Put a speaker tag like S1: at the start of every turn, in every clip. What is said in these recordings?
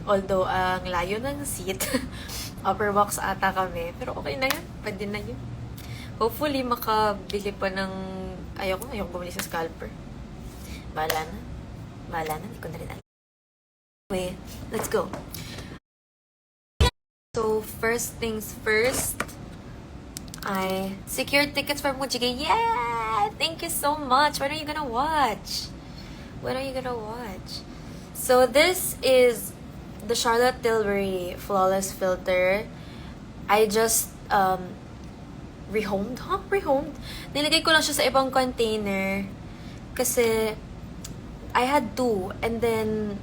S1: Although, ang layo ng seat, upper box ata kami. Pero okay na yun. Pwede na yun. Hopefully, makabili pa ng... Ayoko bumili sa scalper. Bahala na. Hindi ko na rin alam. Anyway, let's go. So, first things first, I secured tickets for Mujige. Yeah! Thank you so much. When are you gonna watch? So, this is the Charlotte Tilbury Flawless Filter. I just rehomed. Nilagay ko lang siya sa ibang container kasi I had two and then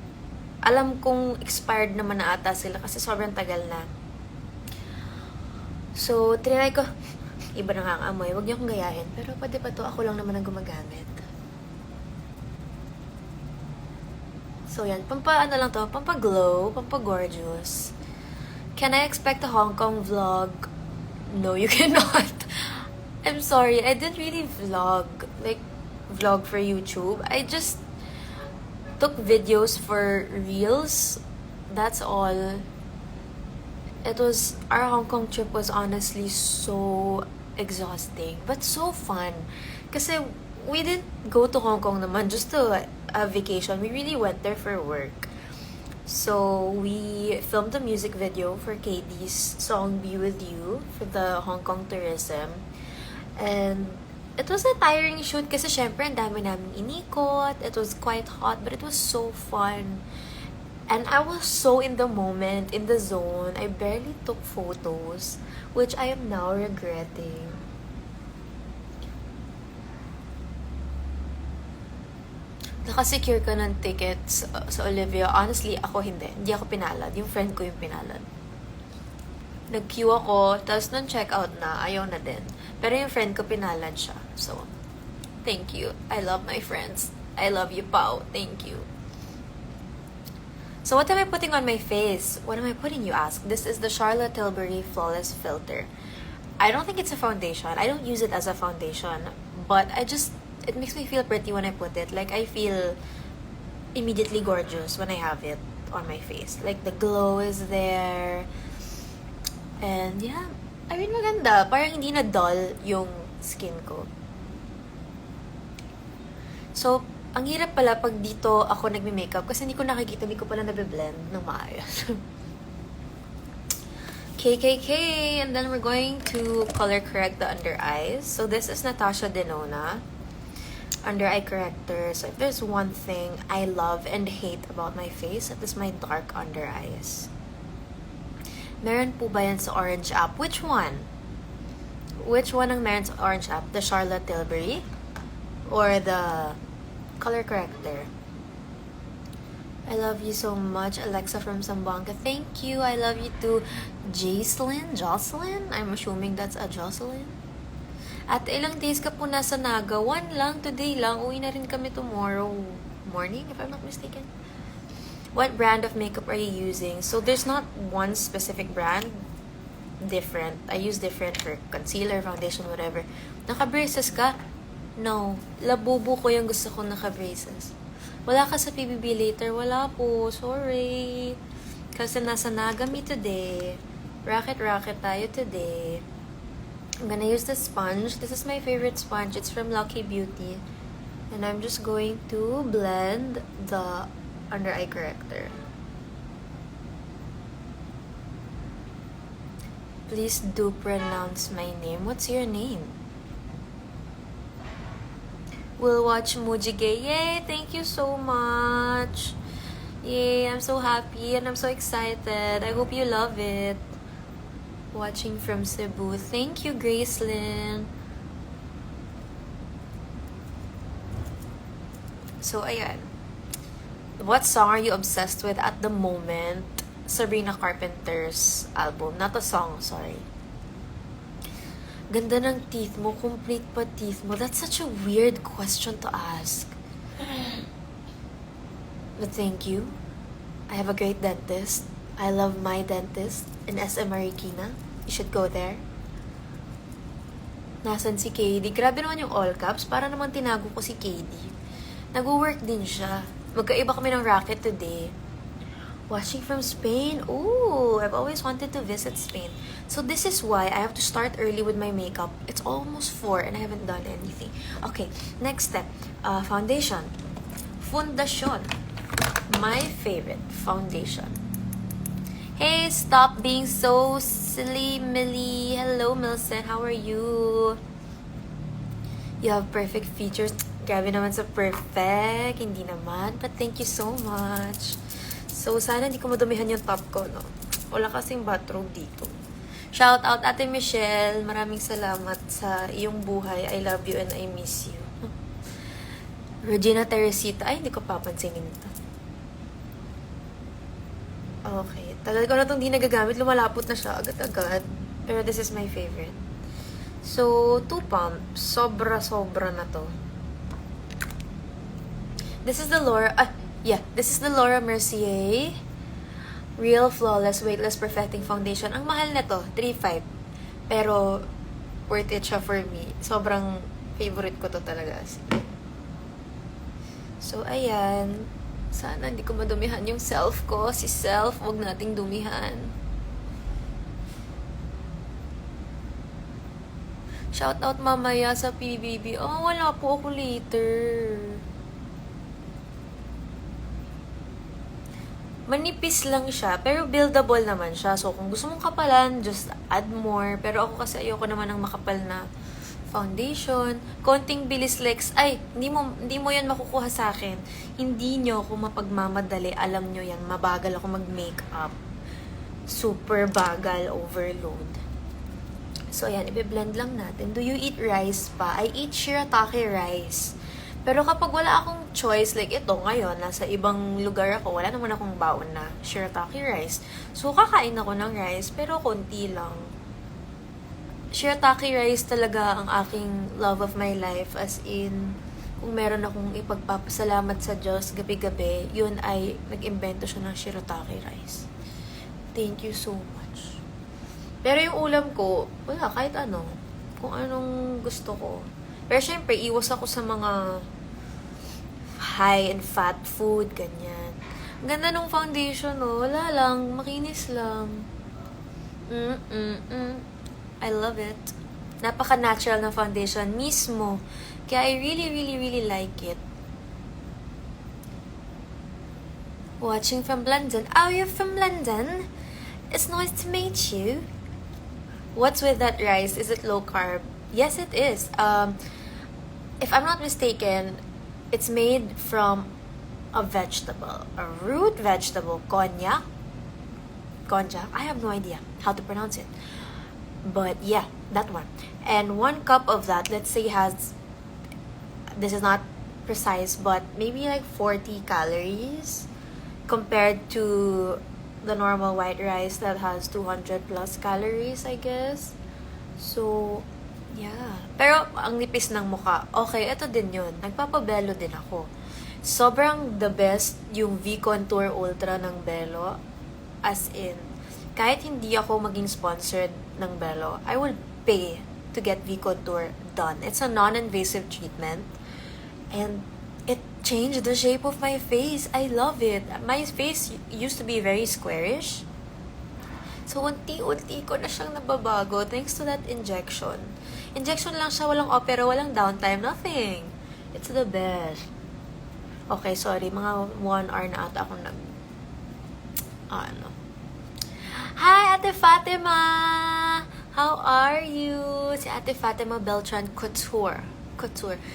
S1: alam kong expired naman na ata sila kasi sobrang tagal na. So, trinay ko. Iba na nga ang amoy. Huwag niyo akong gayahin. Pero pwede pa to. Ako lang naman ang gumagamit. So, yan. Pampa-ano lang to. Pampa-glow. Pampa-gorgeous. Can I expect a Hong Kong vlog? No, you cannot. I'm sorry. I didn't really vlog. Like, vlog for YouTube. I just took videos for Reels. That's all. Our Hong Kong trip was honestly so exhausting, but so fun. Kasi we didn't go to Hong Kong naman just to a vacation. We really went there for work. So we filmed a music video for KD's song Be With You for the Hong Kong tourism. And it was a tiring shoot kasi syempre ang dami namin inikot. It was quite hot, but it was so fun. And I was so in the moment, in the zone. I barely took photos, which I am now regretting. Nakasecure ka ng tickets sa Olivia. Honestly, ako hindi. Hindi ako pinalad. Yung friend ko yung pinalad. Nag-queue ako, tapos nung check-out na, ayaw na din. Pero yung friend ko pinalad siya. So, thank you. I love my friends. I love you, Pao. Thank you. So what am I putting on my face? What am I putting, you ask? This is the Charlotte Tilbury Flawless Filter. I don't think it's a foundation. I don't use it as a foundation. But it makes me feel pretty when I put it. Like, I feel immediately gorgeous when I have it on my face. Like, the glow is there. And yeah, I mean, maganda. Parang hindi na dull yung skin ko. So, ang hirap pala pag dito ako nagme-makeup kasi hindi ko nakikita, hindi ko pala nabe-blend ng maayos. KKK! And then we're going to color correct the under eyes. So this is Natasha Denona under eye corrector. So if there's one thing I love and hate about my face, it is my dark under eyes. Meron po ba yan sa Orange app? Which one? Which one ang meron sa Orange app? The Charlotte Tilbury? Or the color corrector? I love you so much, Alexa from Zamboanga. Thank you. I love you too, Jocelyn. I'm assuming that's a Jocelyn. At ilang days ka po nasa Naga? One lang, today lang. Uwi na rin kami tomorrow morning, if I'm not mistaken. What brand of makeup are you using? So there's not one specific brand. Different. I use different for concealer, foundation, whatever. Naka-braces ka? No. Labubo ko yung gusto ko naka-braces. Wala ka sa PBB later? Wala po. Sorry. Kasi nasa Nagami today. Racket tayo today. I'm gonna use the sponge. This is my favorite sponge. It's from Lucky Beauty. And I'm just going to blend the under eye corrector. Please do pronounce my name. What's your name? We'll watch Mujige. Yay! Thank you so much. Yay! I'm so happy and I'm so excited. I hope you love it. Watching from Cebu. Thank you, Gracelyn. So, ayan. What song are you obsessed with at the moment? Sabrina Carpenter's album. Not a song, sorry. Ganda ng teeth mo. Complete pa teeth mo. That's such a weird question to ask. But thank you. I have a great dentist. I love my dentist in SM Marikina. You should go there. Nasaan si KD? Grabe naman yung all caps. Para naman tinago ko si KD. Nag-work din siya. Magkaiba kami ng racket today. Watching from Spain. Ooh, I've always wanted to visit Spain. So this is why I have to start early with my makeup. It's almost 4 and I haven't done anything. Okay, next step. Foundation. Fundacion. My favorite foundation. Hey, stop being so silly, Millie. Hello, Milson. How are you? You have perfect features. Grabe naman sa perfect. Hindi naman. But thank you so much. So, sana hindi ko madumihan yung top ko, no? Wala kasing bathrobe dito. Shout out, Ate Michelle. Maraming salamat sa iyong buhay. I love you and I miss you. Regina Teresita. Ay, hindi ko papansinin ito. Okay. Tagal ko na itong di nagagamit. Lumalapot na siya agad-agad. Pero this is my favorite. So, 2 pump. Sobra-sobra na to. This is the Laura... this is the Laura Mercier Real Flawless Weightless Perfecting Foundation. Ang mahal na to, 3.5. Pero, worth it siya for me. Sobrang favorite ko to talaga. So, ayan. Sana hindi ko madumihan yung self ko. Si self, huwag nating dumihan. Shout out mamaya sa PBB. Oh, wala po ako later. Manipis lang siya, pero buildable naman siya. So, kung gusto mong kapalan, just add more. Pero ako kasi ayoko naman ng makapal na foundation. Konting bilis lex. Ay, hindi mo yan makukuha sa akin. Hindi nyo ako mapagmamadali. Alam nyo yan, mabagal ako mag-makeup. Super bagal, overload. So, ayan, i-blend lang natin. Do you eat rice pa? I eat shirataki rice. Pero kapag wala akong choice, like ito ngayon, nasa ibang lugar ako, wala naman akong baon na shirataki rice. So, kakain ako ng rice, pero konti lang. Shirataki rice talaga ang aking love of my life. As in, kung meron akong ipagpapasalamat sa Diyos gabi-gabi, yun ay nag-imbento siya ng shirataki rice. Thank you so much. Pero yung ulam ko, wala, kahit ano. Kung anong gusto ko. Pero syempre, iwas ako sa mga high and fat food, ganyan. Ang ganda ng foundation, oh. Wala lang, makinis lang. I love it. Napaka-natural na foundation mismo. Kaya I really, really, really like it. Watching from London. Oh, you're from London? It's nice to meet you. What's with that rice? Is it low carb? Yes, it is. If I'm not mistaken, it's made from a vegetable, a root vegetable, konjac. I have no idea how to pronounce it. But yeah, that one. And 1 cup of that, let's say has, this is not precise, but maybe like 40 calories compared to the normal white rice that has 200 plus calories, I guess. So, yeah. Pero, ang nipis ng mukha. Okay, ito din yun. Nagpapabelo din ako. Sobrang the best yung V-Contour Ultra ng Belo. As in, kahit hindi ako maging sponsored ng Belo, I will pay to get V-Contour done. It's a non-invasive treatment. And it changed the shape of my face. I love it. My face used to be very squarish. So, unti-unti ko na siyang nababago thanks to that injection. Injection lang siya, walang opera, walang downtime, nothing. It's the best. Okay, sorry. Mga 1 hour na ata akong Hi, Ate Fatima! How are you? Si Ate Fatima Beltran Couture.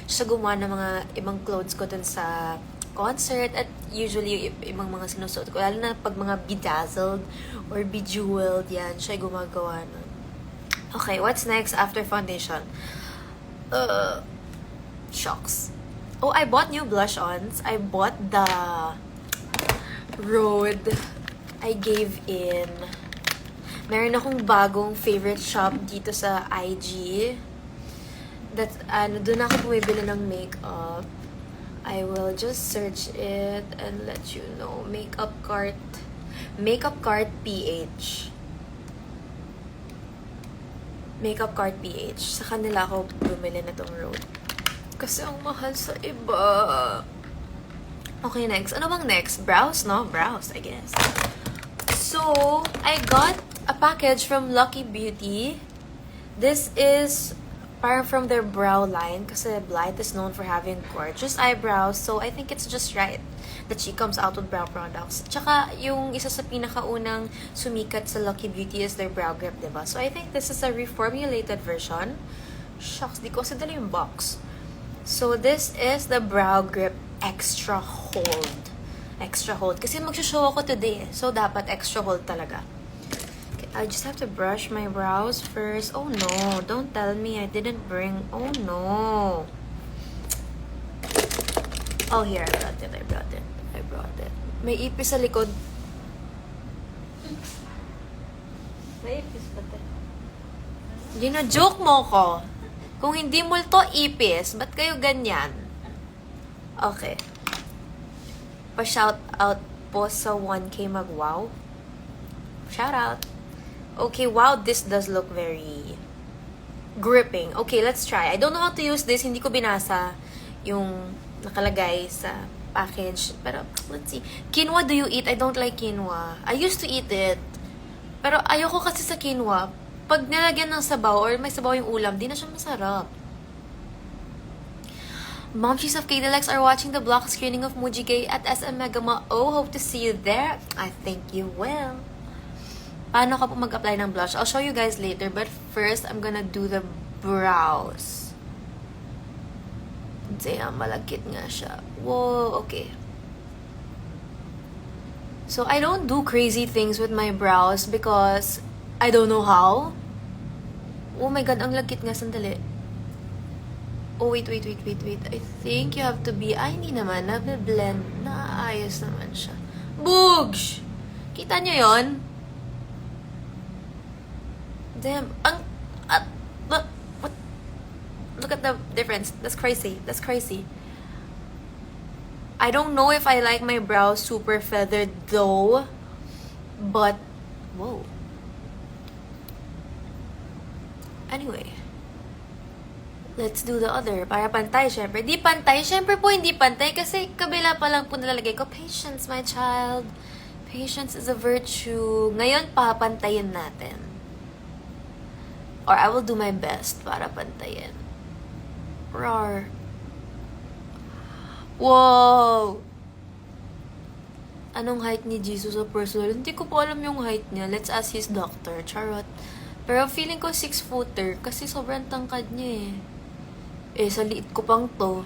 S1: Siya gumawa ng mga ibang clothes ko dun sa concert at usually ibang mga sinusuot ko. Lalo na pag mga bedazzled or bejeweled, yan. Siya gumagawa nun. Okay, what's next after foundation? Shocks. Oh, I bought new blush-ons. I bought the Rhode. I gave in. Meron akong bagong favorite shop dito sa IG. Doon ako bumibili ng makeup. I will just search it and let you know. Makeup Cart PH. Makeup Cart PH. Sa kanila ako bumili na tong Rhode. Kasi ang mahal sa iba. Okay, next. Ano bang next? Brows, no? Brows, I guess. So, I got a package from Lucky Beauty. This is parang from their brow line kasi Blythe is known for having gorgeous eyebrows. So, I think it's just right that she comes out with brow products. Tsaka, yung isa sa pinakaunang sumikat sa Lucky Beauty is their brow grip, diba? So, I think this is a reformulated version. Shucks, di ko kasi dala yung box. So, this is the brow grip extra hold. Extra hold. Kasi mag-show ako today. So, dapat extra hold talaga. Okay, I just have to brush my brows first. Oh, no. Don't tell me I didn't bring... Oh, no. Oh, here. I brought it. May ipis sa likod. May ipis pa tayo. Gina-joke mo ko. Kung hindi multo ipis, ba't kayo ganyan? Okay. Pa-shout out po sa 1K mag-wow. Shout out. Okay, wow, this does look very gripping. Okay, let's try. I don't know how to use this. Hindi ko binasa yung nakalagay sa package. Pero, let's see. Quinoa, do you eat? I don't like quinoa. I used to eat it. Pero ayoko kasi sa quinoa. Pag nilagyan ng sabaw or may sabaw yung ulam, di na siya masarap. Momshies of KDLX are watching the block screening of Mujige at SM Megama. Oh, hope to see you there. I think you will. Paano ka po mag-apply ng blush? I'll show you guys later, but first, I'm gonna do the brows. Damn, malagkit nga siya. Whoa, okay. So, I don't do crazy things with my brows because I don't know how. Oh my god, ang lagkit nga, sandali. Oh, wait. I think you have to be... Ay, hindi naman. Nabe-blend. Naayos naman siya. Boogs! Kita nyo yon? Damn. What? Look at the difference. That's crazy. I don't know if I like my brows super feathered though. But, whoa. Anyway. Let's do the other. Para pantay, syempre. Di pantay. Syempre po, hindi pantay. Kasi kabila pa lang po nalalagay ko. Patience, my child. Patience is a virtue. Ngayon, papantayin natin. Or I will do my best para pantayin. Roar. Wow! Anong height ni Jesus sa personal? Hindi ko po alam yung height niya. Let's ask his doctor. Charot. Pero feeling ko 6-footer kasi sobrang tangkad niya sa liit ko pang to.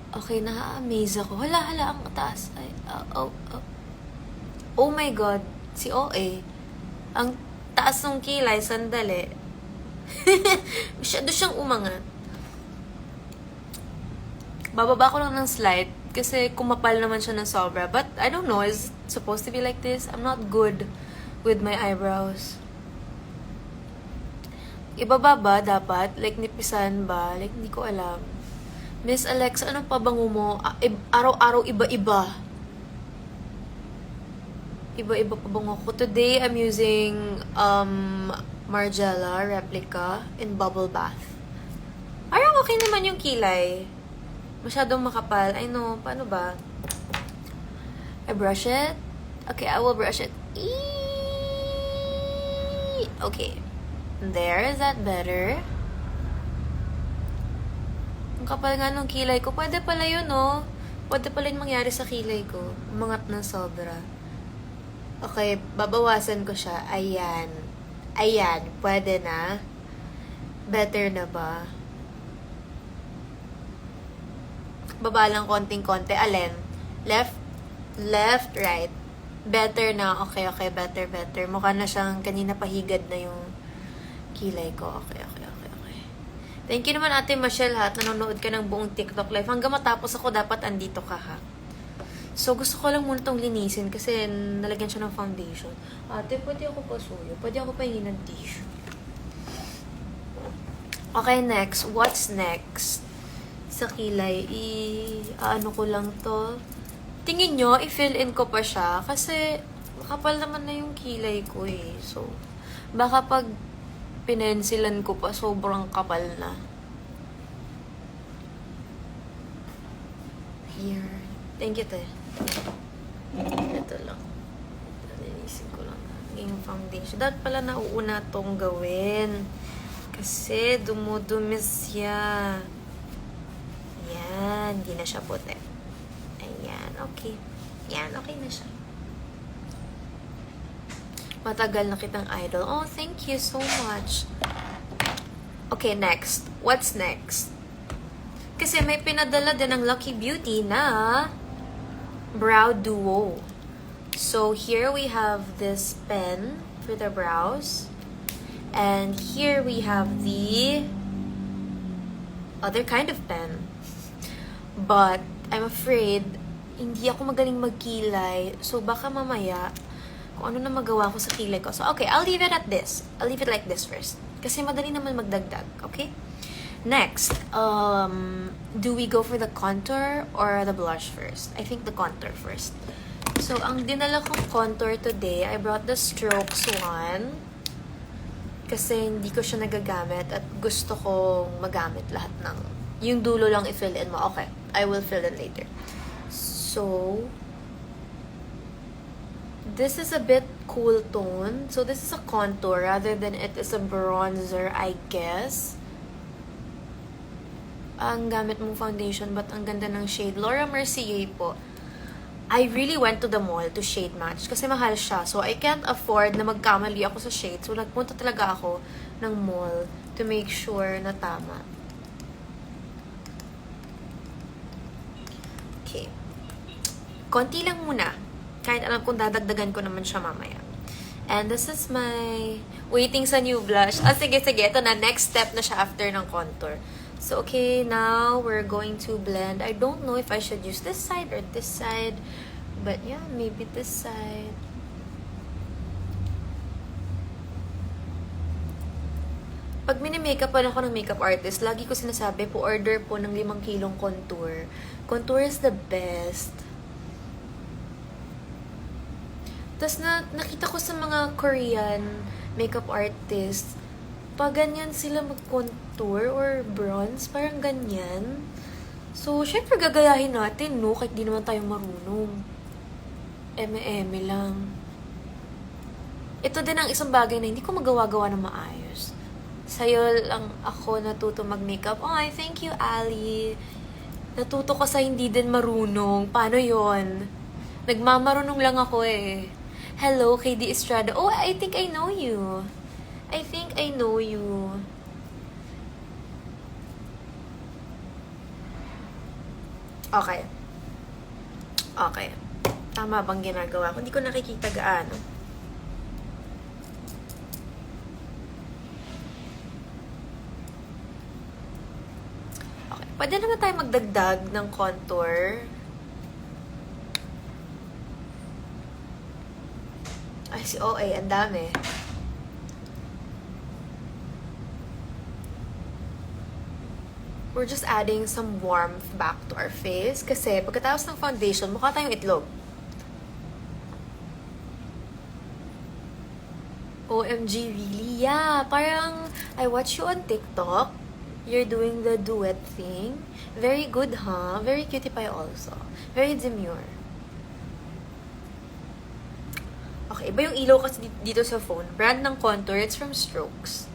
S1: Okay, na-amaze ako. Hala, ang taas. Ay, oh my God. Si OA. Ang taas ng kilay, sandali. Masyado siyang umangat. Bababa ko lang ng slight kasi kumapal naman siya ng sobra. But, I don't know, is it supposed to be like this? I'm not good with my eyebrows. Ibaba ba dapat? Like, nipisan ba? Like, hindi ko alam. Miss Alexa, anong pabango mo? Araw-araw iba-iba. Iba-iba pabango ko. Today, I'm using Margiela Replica in Bubble Bath. Parang okay naman yung kilay. Masyadong makapal. I know. Paano ba? I brush it. Okay, I will brush it. Okay. There. Is that better? Ang kapal nga nung kilay ko. Pwede pala yun, no? Pwede pala yung mangyari sa kilay ko. Umangat ng sobra. Okay, babawasan ko siya. Ayan. Ayan. Pwede na. Better na ba? Baba lang konting-konti. Alin? Left, right. Better na. Okay. Better. Mukha na siyang kanina pahigad na yung kilay ko. Okay. Thank you naman Ate Michelle ha. Nanonood ka ng buong TikTok live. Hanggang matapos ako, dapat andito ka ha. So, gusto ko lang muna itong linisin kasi nalagyan siya ng foundation. Ate, pwede ako pasuyo. Pwede ako pahingin ng tissue. Okay, next. What's next? Sa kilay, ano ko lang to. Tingin nyo, i-fill in ko pa siya. Kasi, makapal naman na yung kilay ko eh. So, baka pag pinensilan ko pa, sobrang kapal na. Here. Thank you, te. Ito lang. Nalinisin ko lang yung foundation. Dapat pala nauuna tong gawin. Kasi dumudumi siya. Yan. Hindi na siya puti. Ayan. Okay. Yan. Okay na siya. Matagal na kitang idol. Oh, thank you so much. Okay, next. What's next? Kasi may pinadala din ng Lucky Beauty na brow duo. So, here we have this pen for the brows. And here we have the other kind of pen. But, I'm afraid, hindi ako magaling magkilay. So, baka mamaya, kung ano na magawa ko sa kilay ko. So, okay, I'll leave it at this. I'll leave it like this first. Kasi madali naman magdagdag, okay? Next, do we go for the contour or the blush first? I think the contour first. So, ang dinala kong contour today, I brought the Strokes one. Kasi hindi ko siya nagagamit at gusto kong magamit lahat ng... Yung dulo lang i-fill in mo. Okay, I will fill in later. So, this is a bit cool tone. So, this is a contour rather than it is a bronzer, I guess. Ang gamit mong foundation, but ang ganda ng shade. Laura Mercier po. I really went to the mall to shade match kasi mahal siya. So, I can't afford na magkamali ako sa shade. So, nagpunta talaga ako ng mall to make sure na tama. Okay. Konti lang muna. Kahit alam kong dadagdagan ko naman siya mamaya. And this is my waiting sa new blush. Sige. Ito na. Next step na siya after ng contour. So, okay, now we're going to blend. I don't know if I should use this side or this side. But yeah, maybe this side. Pag mini-makeupan ako ng makeup artist, lagi ko sinasabi, po-order po ng 5 kilong contour. Contour is the best. Tapos nakita ko sa mga Korean makeup artists, pag ganyan sila mag-contour or bronze, parang ganyan. So, syempre gagayahin natin, no? Kahit di naman tayo marunong. Eme-eme lang. Ito din ang isang bagay na hindi ko magawa-gawa na maayos. Sa'yo lang ako natuto mag-makeup. Oh, thank you, Ali. Natuto ko sa hindi din marunong. Paano yon? Nagmamarunong lang ako eh. Hello, KD Estrada. Oh, I think I know you. I think I know you. Okay. Okay. Tama bang ginagawa ko? Hindi ko nakikita gaano. Okay. Pwede naman tayo magdagdag ng contour. Ay, si OA, ang dami. We're just adding some warmth back to our face. Kasi pagkatapos ng foundation, mukha tayong itlog. OMG, really? Yeah, parang I watch you on TikTok. You're doing the duet thing. Very good, huh? Very cutie pie also. Very demure. Okay, iba yung ilaw kasi dito sa phone. Brand ng contour, it's from Strokes.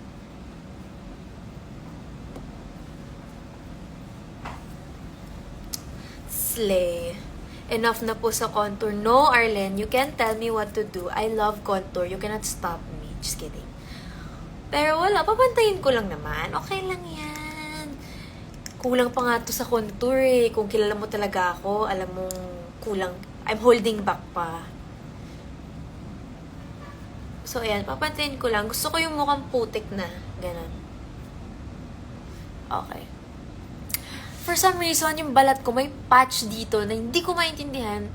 S1: Slay. Enough na po sa contour. No, Arlen, you can't tell me what to do. I love contour. You cannot stop me. Just kidding. Pero wala, papantayin ko lang naman. Okay lang yan. Kulang pa nga to sa contour eh. Kung kilala mo talaga ako, alam mong kulang. I'm holding back pa. So, ayan, papantayin ko lang. Gusto ko yung mukhang putik na. Ganon. Okay. For some reason, yung balat ko may patch dito na hindi ko maintindihan.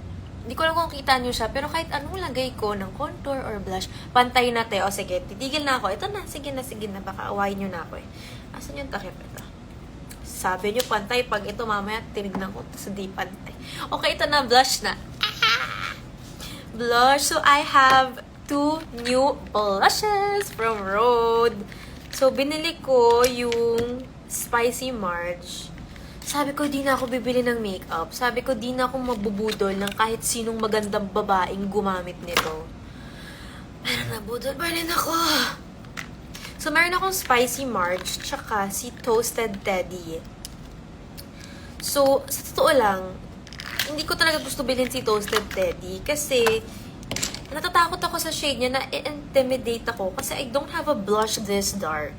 S1: Hindi ko lang kung kita nyo siya. Pero kahit anong lagay ko ng contour or blush, pantay na te. O sige, titigil na ako. Ito na, sige na. Baka awayin nyo na ako eh. Asan yung takip ito? Sabi nyo pantay. Pag ito mamaya, tinignan ko. Tapos di pantay. Okay, ito na. Blush na. Blush. So, I have 2 new blushes from Rhode. So, binili ko yung Spicy Marge. Sabi ko, di na ako bibili ng makeup. Sabi ko, di na ako mabubudol ng kahit sinong magandang babaeng gumamit nito. Pero nabudol pa rin ako. So, meron akong Spicy March, tsaka si Toasted Teddy. So, sa totoo lang, hindi ko talaga gusto bilhin si Toasted Teddy kasi natatakot ako sa shade niya na i-intimidate ako kasi I don't have a blush this dark.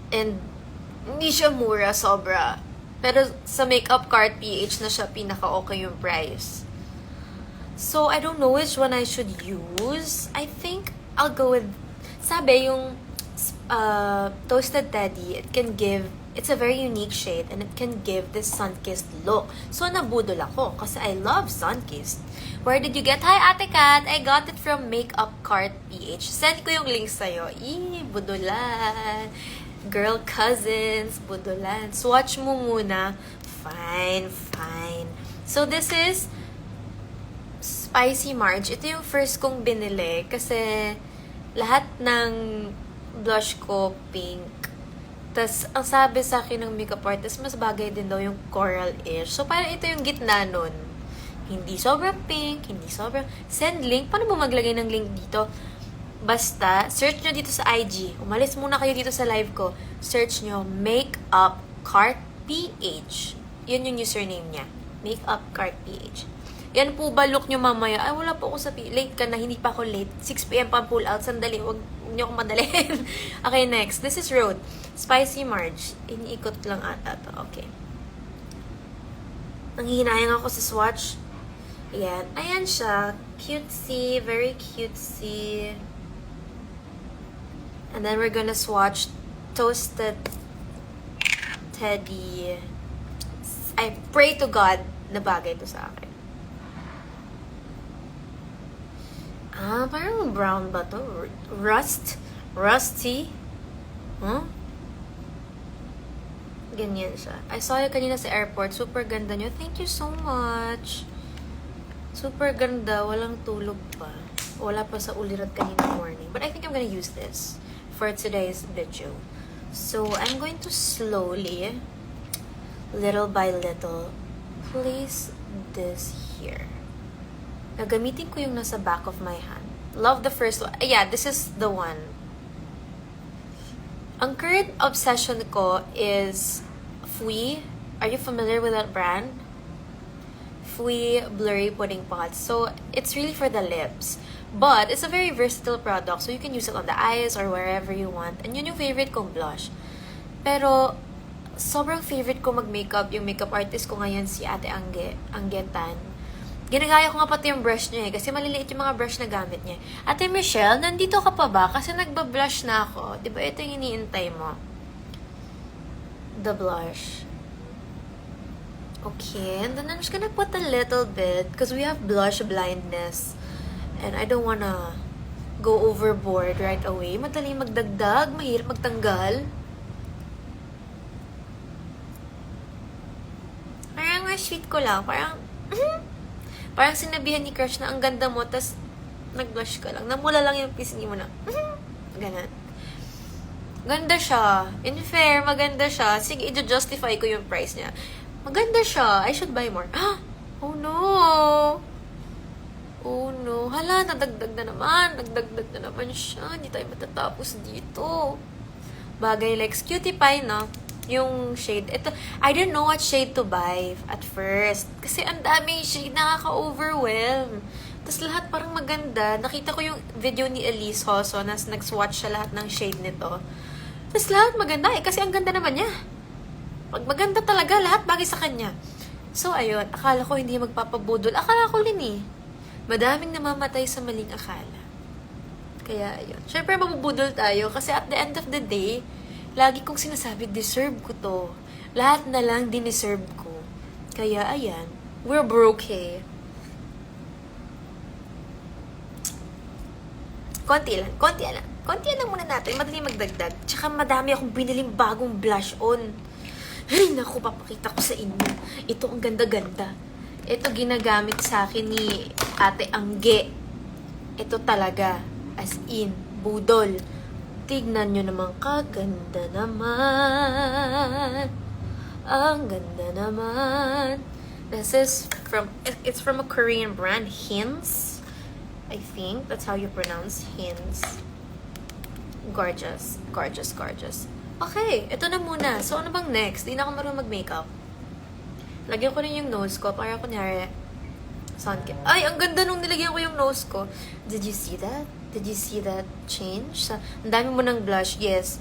S1: And hindi siya mura, sobra. Pero sa Makeup Cart PH na siya pinaka-okay yung price. So, I don't know which one I should use. I think I'll go with, sabi, yung Toasted Teddy, it's a very unique shade and it can give this sun-kissed look. So, nabudol ako kasi I love sun-kissed. Where did you get? Hi, Ate Kat! I got it from Makeup Cart PH. Send ko yung link sa'yo. Budulan. Girl cousins, budulan. Swatch mo muna. Fine. So, this is Spicy March. Ito yung first kong binili kasi lahat ng blush ko pink. Tas, ang sabi sa akin ng makeup artist, mas bagay din daw yung coral-ish. So, parang ito yung gitna nun. Hindi sobrang pink, hindi sobrang... Send link. Paano mo maglagay ng link dito? Basta, search nyo dito sa IG. Umalis muna kayo dito sa live ko. Search nyo, Makeup Cart PH. Yun yung username niya. Makeup Cart PH. Yan po ba look nyo mamaya? Ay, wala po ako sa... Late ka na, hindi pa ako late. 6 p.m. pa pull out. Sandali, huwag nyo akong madalhin. Okay, next. This is Rhode. Spicy March. Iniikot lang ata to. Okay. Nanghihinayang ako sa swatch. Ayan. Ayan siya. Cutesy. Very cutesy. And then we're gonna swatch Toasted Teddy. I pray to God na bagay to sa akin. Parang brown ba to? Rusty? Huh? Ganyan siya. I saw you kanina sa airport. Super ganda nyo. Thank you so much. Super ganda. Walang tulog pa. Wala pa sa ulirat kanina morning. But I think I'm gonna use this for today's video. So, I'm going to slowly, little by little, place this here. Gagamitin ko yung nasa back of my hand. Love the first one. Yeah, this is the one. Ang current obsession ko is Fui. Are you familiar with that brand? Fui Blurry Pudding Pots. So, it's really for the lips. But, it's a very versatile product. So, you can use it on the eyes or wherever you want. And yun yung favorite kong blush. Pero, sobrang favorite ko mag-makeup. Yung makeup artist ko ngayon si Ate Anggetan. Ginagaya ko nga pati yung brush niya kasi maliliit yung mga brush na gamit niya. Ate Michelle, nandito ka pa ba? Kasi nagbablush na ako. Diba ito yung iniintay mo? The blush. Okay, and then I'm just gonna put a little bit because we have blush blindness. And I don't wanna go overboard right away. Madali magdagdag, mahirap magtanggal. Parang sweet ko lang. Parang sinabihan ni crush na ang ganda mo, tas nag-blush ka lang. Namula lang yung pisngi mo na. Ganun. Ganda siya. In fair, maganda siya. Sige, i-justify ko yung price niya. Maganda siya. I should buy more. Oh no! Oh no. Hala, nadagdag na naman. Nagdagdag na naman siya. Hindi tayo matatapos dito. Bagay like Cutie Pie, no? Yung shade. Ito, I didn't know what shade to buy at first. Kasi ang daming shade, nakaka-overwhelm. Tapos lahat parang maganda. Nakita ko yung video ni Elise Hoso na nag-swatch siya lahat ng shade nito. Tapos lahat maganda kasi ang ganda naman niya. Pag maganda talaga, lahat bagay sa kanya. So, ayun. Akala ko hindi magpapabudol. Akala ko din eh. Madaming namamatay sa maling akala. Kaya, ayun. Siyempre, mabubudol tayo kasi at the end of the day, lagi kong sinasabi, deserve ko to. Lahat na lang dineserve ko. Kaya, ayan. We're broke, eh. Konti lang muna natin. Madali magdagdag. Tsaka madami akong biniling bagong blush on. Ay, naku, papakita ko sa inyo. Ito ang ganda-ganda. Ito ginagamit sa akin ni Ate Angge. Ito talaga. As in, budol. Tignan nyo naman, kaganda naman. Ang ganda naman. This is it's from a Korean brand, Hints. I think that's how you pronounce Hints. Gorgeous. Gorgeous, gorgeous. Okay, ito na muna. So, ano bang next? Di na ako marunong mag-makeup. Lagyan ko rin yung nose ko para kunyari sun care. Ay, ang ganda nung nilagyan ko yung nose ko. Did you see that? Did you see that change? Ang dami mo ng blush. Yes.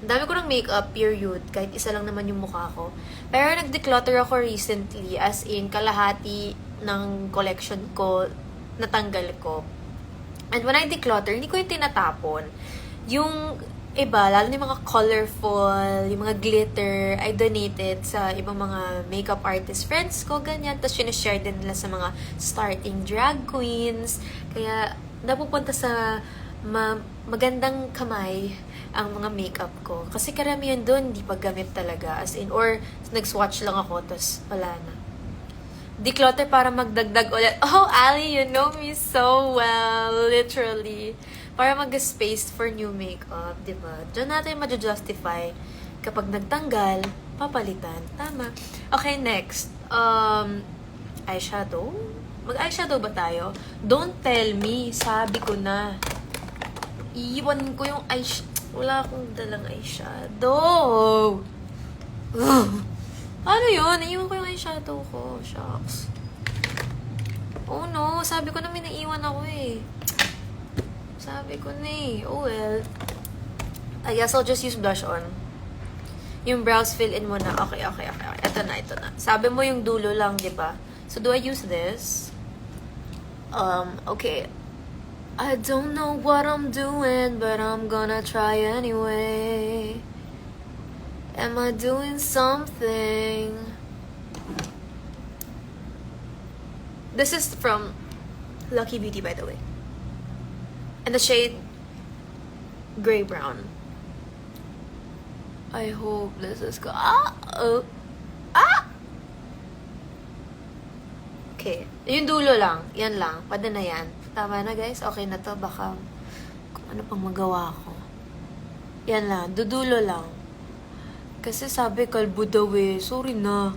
S1: Ang dami ko ng makeup, period. Kahit isa lang naman yung mukha ko. Pero nag-declutter ako recently. As in, kalahati ng collection ko, natanggal ko. And when I declutter, hindi ko yung tinatapon. Yung iba, lalo na yung mga colorful, yung mga glitter, I donated sa ibang mga makeup artist friends ko, ganyan. Tapos sinashare din nila sa mga starting drag queens. Kaya, napupunta sa magandang kamay ang mga makeup ko. Kasi karamihan doon, hindi pa gamit talaga. As in, or nag-swatch lang ako, tapos wala na. Declutter para magdagdag ulit. Oh, Ali, you know me so well. Literally. Para mag-space for new makeup, diba? Diyan natin ma-justify. Kapag nagtanggal, papalitan. Tama. Okay, next. Eyeshadow? Mag-eyeshadow ba tayo? Don't tell me. Sabi ko na. Iiwan ko yung eyeshadow. Wala akong dalang eyeshadow. Ano yun? Naiiwan ko yung eyeshadow ko. Shucks. Oh no. Sabi ko na may naiiwan ako eh. Sabi ko na eh. Oh well. I guess I'll just use blush on. Yung brows fill in mo na. Okay. Ito na. Sabi mo yung dulo lang, diba? So do I use this? Okay. I don't know what I'm doing, but I'm gonna try anyway. Am I doing something? This is from Lucky Beauty, by the way. And the shade gray brown. I hope this is good. Okay. Yung dulo lang. Yan lang. Pwede na yan. Tama na guys. Okay na to. Baka kung ano pang magawa ko. Yan lang. Dudulo lang. Kasi sabi kalbo daw eh. Sorry na.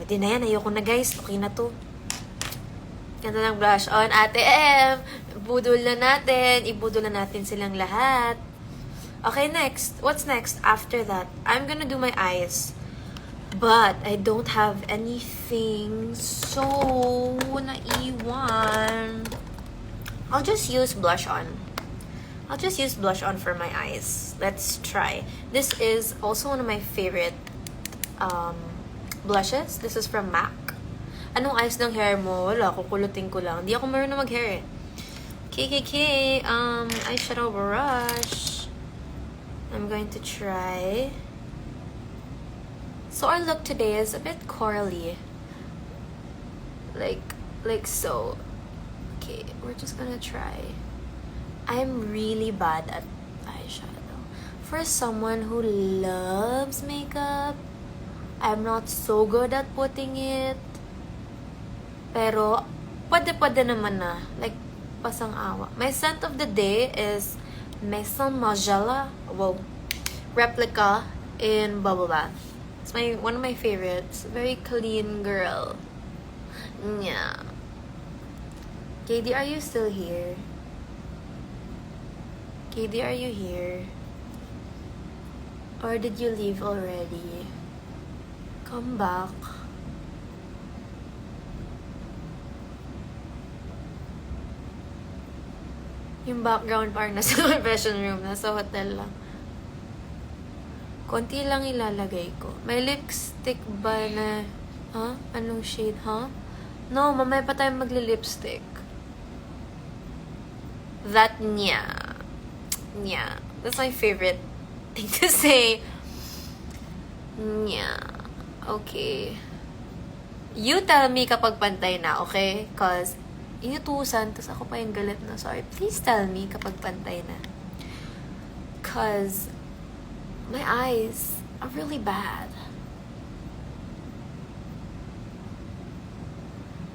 S1: Pwede na yan. Ayoko na guys. Okay na to. Ganda ng blush on. Ate M. Budol na natin. Ibudol na natin silang lahat. Okay, next. What's next after that? I'm gonna do my eyes. But I don't have anything so naiwan. I'll just use blush on. I'll just use blush on for my eyes. Let's try. This is also one of my favorite blushes. This is from MAC. Anong eyes ng hair mo? Wala, kukulutin ko lang. Di ako marunong mag-hair eh. KKK, eyeshadow brush. I'm going to try. So our look today is a bit corally. Like so. Okay, we're just gonna try. I'm really bad at eyeshadow. For someone who loves makeup, I'm not so good at putting it. Pero, pwede naman na. Like, pasang-awa. My scent of the day is Maison Margiela. Well, replica in Bubble Bath. It's one of my favorites. Very clean girl. Yeah. KD, are you still here? KD, are you here? Or did you leave already? Come back. Yung background parang nasa confession room, nasa hotel lang. Konti lang ilalagay ko. May lipstick ba na... Huh? Anong shade, huh? No, mamaya pa tayo magli-lipstick. That nya. Nya. That's my favorite thing to say. Nya. Okay. You tell me kapag pantay na, okay? Cause inutusan, tas ako pa yung galit na. Sorry, please tell me kapag pantay na. Cause my eyes are really bad.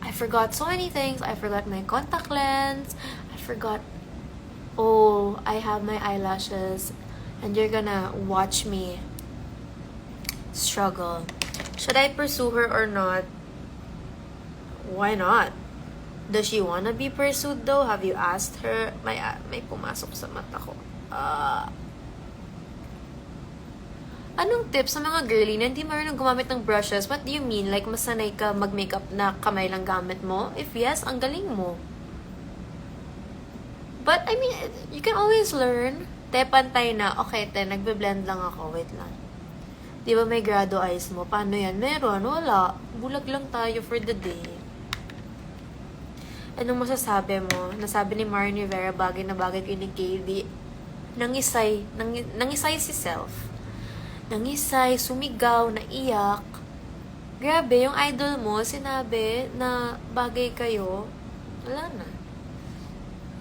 S1: I forgot so many things. I forgot my contact lens. I forgot, oh, I have my eyelashes. And you're gonna watch me struggle. Should I pursue her or not? Why not? Does she wanna be pursued though? Have you asked her? May pumasok sa mata ko. Anong tips sa mga girly na hindi marunong gumamit ng brushes? What do you mean? Like, masanay ka mag-makeup na kamay lang gamit mo? If yes, ang galing mo. But, I mean, you can always learn. Te, pantay na. Okay, te, nagbe-blend lang ako. Wait lang. Di ba may grado eyes mo? Paano yan? Meron? Wala. Bulag lang tayo for the day. Anong masasabi mo? Nasabi ni Marian Rivera, bagay na bagay kay ni KD. Nangisay si self. Nangisay, sumigaw, naiyak. Grabe, yung idol mo, sinabi na bagay kayo. Wala na.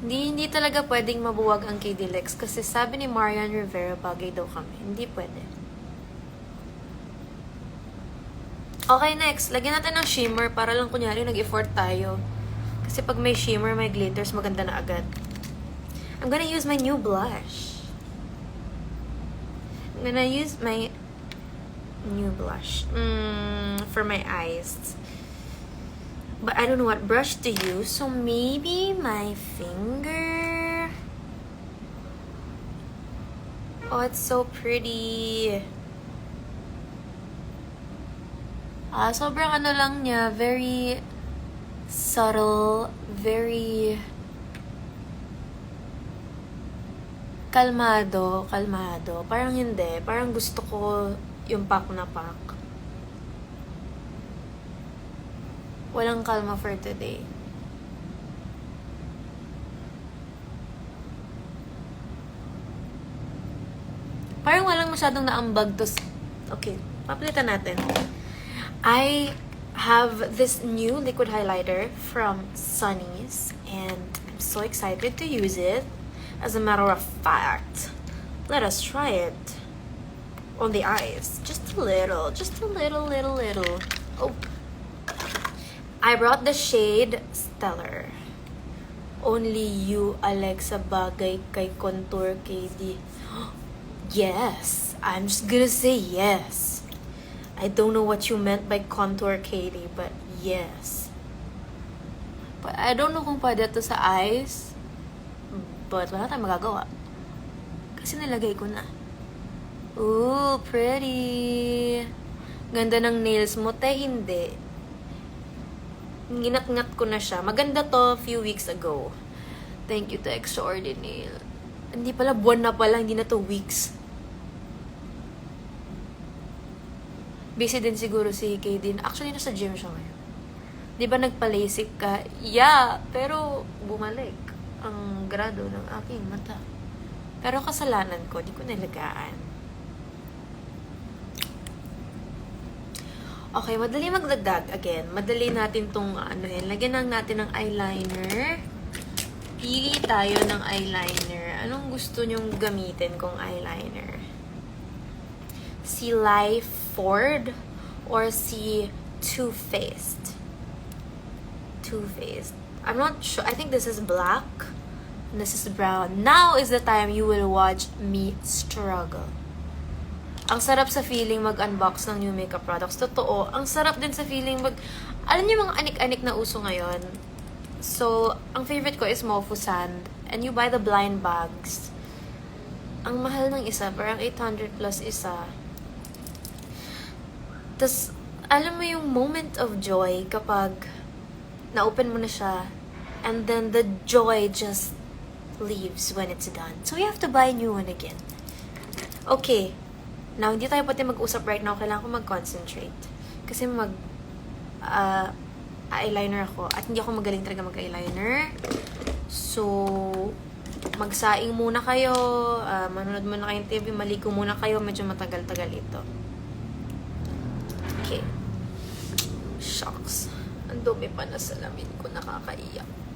S1: Hindi talaga pwedeng mabuwag ang KD Lex kasi sabi ni Marian Rivera, bagay daw kami. Hindi pwede. Okay, next. Lagyan natin ng shimmer para lang kunyari nag-effort tayo. Kasi pag may shimmer, may glitters, maganda na agad. I'm gonna use my new blush. I'm gonna use my new blush for my eyes. But I don't know what brush to use, so maybe my finger. Oh, it's so pretty. Sobrang ano lang niya, very subtle, very kalmado. Parang hindi. Parang gusto ko yung pak na pak. Walang kalma for today. Parang walang masyadong naambag to. Okay, papalitan natin. I have this new liquid highlighter from Sunny's and I'm so excited to use it. As a matter of fact, let us try it on the eyes. Just a little. Oh. I brought the shade Stellar. Only you, Alexa, bagay kay Contour KD. Yes, I'm just gonna say yes. I don't know what you meant by Contour KD, but yes. But I don't know kung pwede to sa eyes. But wala tayong magagawa. Kasi nilagay ko na. Ooh, pretty. Ganda ng nails mo. Te, hindi. Ginat-ngat ko na siya. Maganda to a few weeks ago. Thank you to Extraordinaire. Hindi pala, buwan na pala. Hindi na to weeks. Busy din siguro si KD. Actually, nasa gym siya ngayon. Di ba nagpa-LASIK ka? Yeah, pero bumalik ang grado ng aking mata. Pero kasalanan ko, di ko nilagaan. Okay, madali magdagdag. Again, madali natin tong lagyan lang natin ng eyeliner. Pili tayo ng eyeliner. Anong gusto nyong gamitin kong eyeliner? Si Life Ford or si Too Faced? Too Faced. I'm not sure. I think this is black. And this is brown. Now is the time you will watch me struggle. Ang sarap sa feeling mag-unbox ng new makeup products. Totoo. Ang sarap din sa feeling alam niyo mga anik-anik na uso ngayon? So, ang favorite ko is Mofu Sand. And you buy the blind bags. Ang mahal ng isa. Parang 800 plus isa. Tas, alam mo yung moment of joy kapag na-open mo na siya. And then the joy just leaves when it's done. So, you have to buy a new one again. Okay. Now, hindi tayo pati mag-usap right now. Kailangan ko mag-concentrate. Kasi eyeliner ako. At hindi ako magaling talaga mag-eyeliner. So, magsaing muna kayo. Manonood muna kayong TV. Maligo muna kayo. Medyo matagal-tagal ito. Okay. Shucks. Ang dumi pa na salamin ko. Nakakaiyak.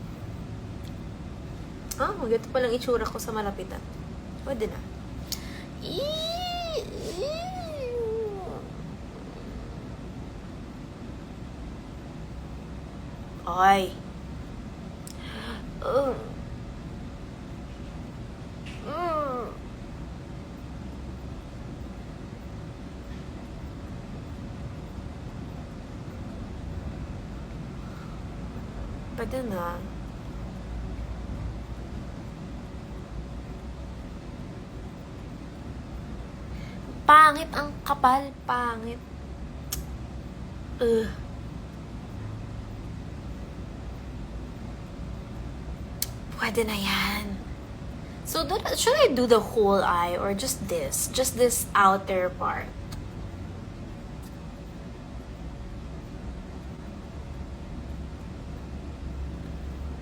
S1: Ganito palang itsura ko sa malapitan. Pwede na. Ay. Pwede na. Pangit ang kapal. Pangit. Ugh. Pwede na yan. So, should I do the whole eye or just this? Just this outer part?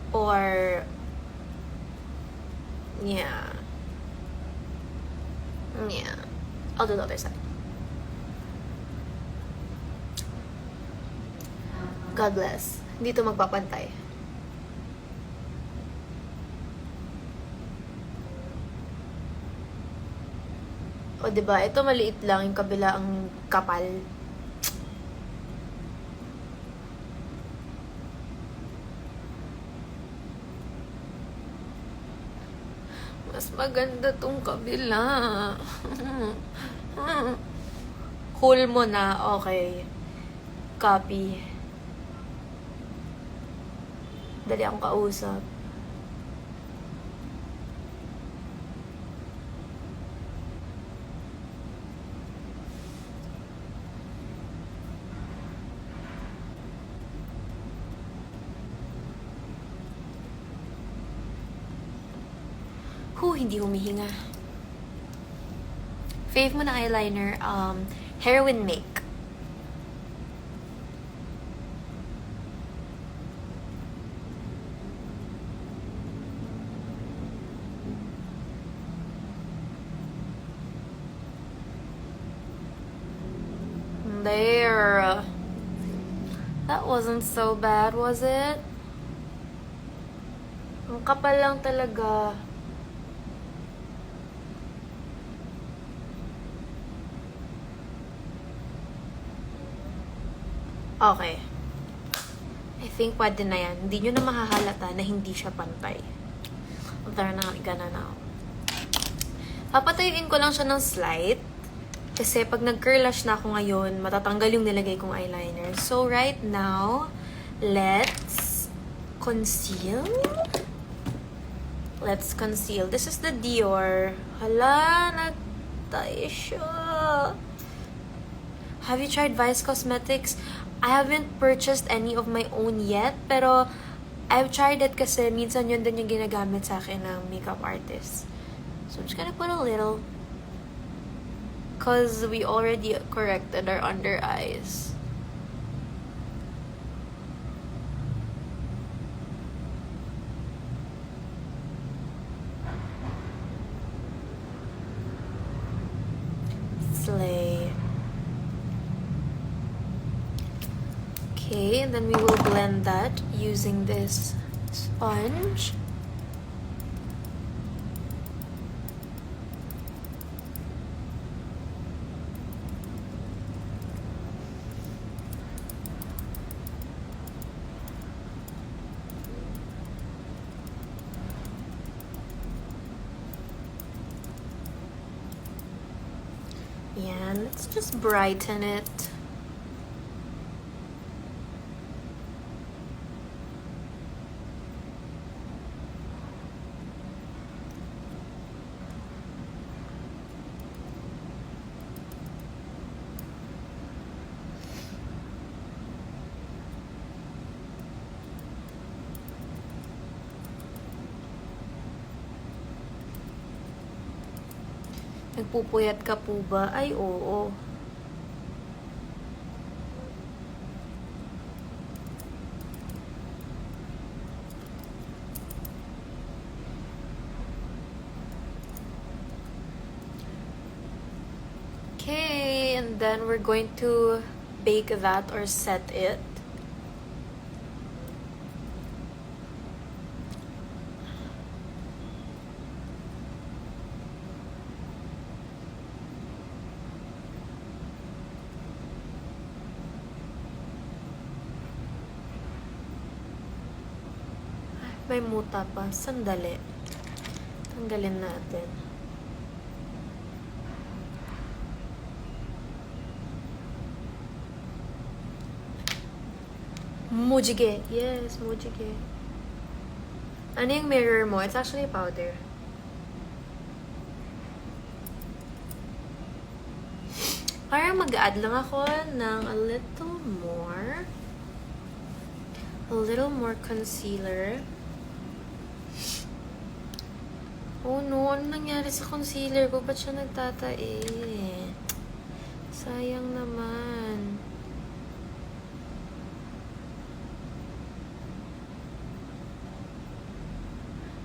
S1: Or... Yeah. Yeah. I'll do the other side. God bless. Hindi to magpapantay. O, diba? Ito maliit lang. Yung kabila ang kapal. Mas maganda tong kabila. Cool mo na. Okay. Copy. Dali akong kausap. Hindi humihinga. Fave mo na eyeliner, Heroin Make. There. That wasn't so bad, was it? Ang kapal lang talaga. Okay. I think pwede na yan. Hindi nyo na mahahalata na hindi siya pantay. There na, gana na. Papatayuin ko lang siya ng slight. Kasi pag nag-curl lash na ako ngayon, matatanggal yung nilagay kong eyeliner. So, right now, let's conceal. Let's conceal. This is the Dior. Hala, nagtayo siya. Have you tried Vice Cosmetics? I haven't purchased any of my own yet, pero I've tried it kasi minsan yun din yung ginagamit sa akin ng makeup artist. So I'm just gonna put a little because we already corrected our under eyes. Slay. Okay, and then we will blend that using this sponge. Yeah, let's just brighten it. Nagpupuyat ka po ba? Ay, oo. Okay, and then we're going to bake that or set it. May muta pa. Sandali. Tanggalin natin. Mujige. Yes, Mujige. Ano yung mirror mo? It's actually a powder. Parang mag-add lang ako ng a little more concealer. Oh no, ano nangyari sa concealer ko? Ba't siya nagtatae? Sayang naman.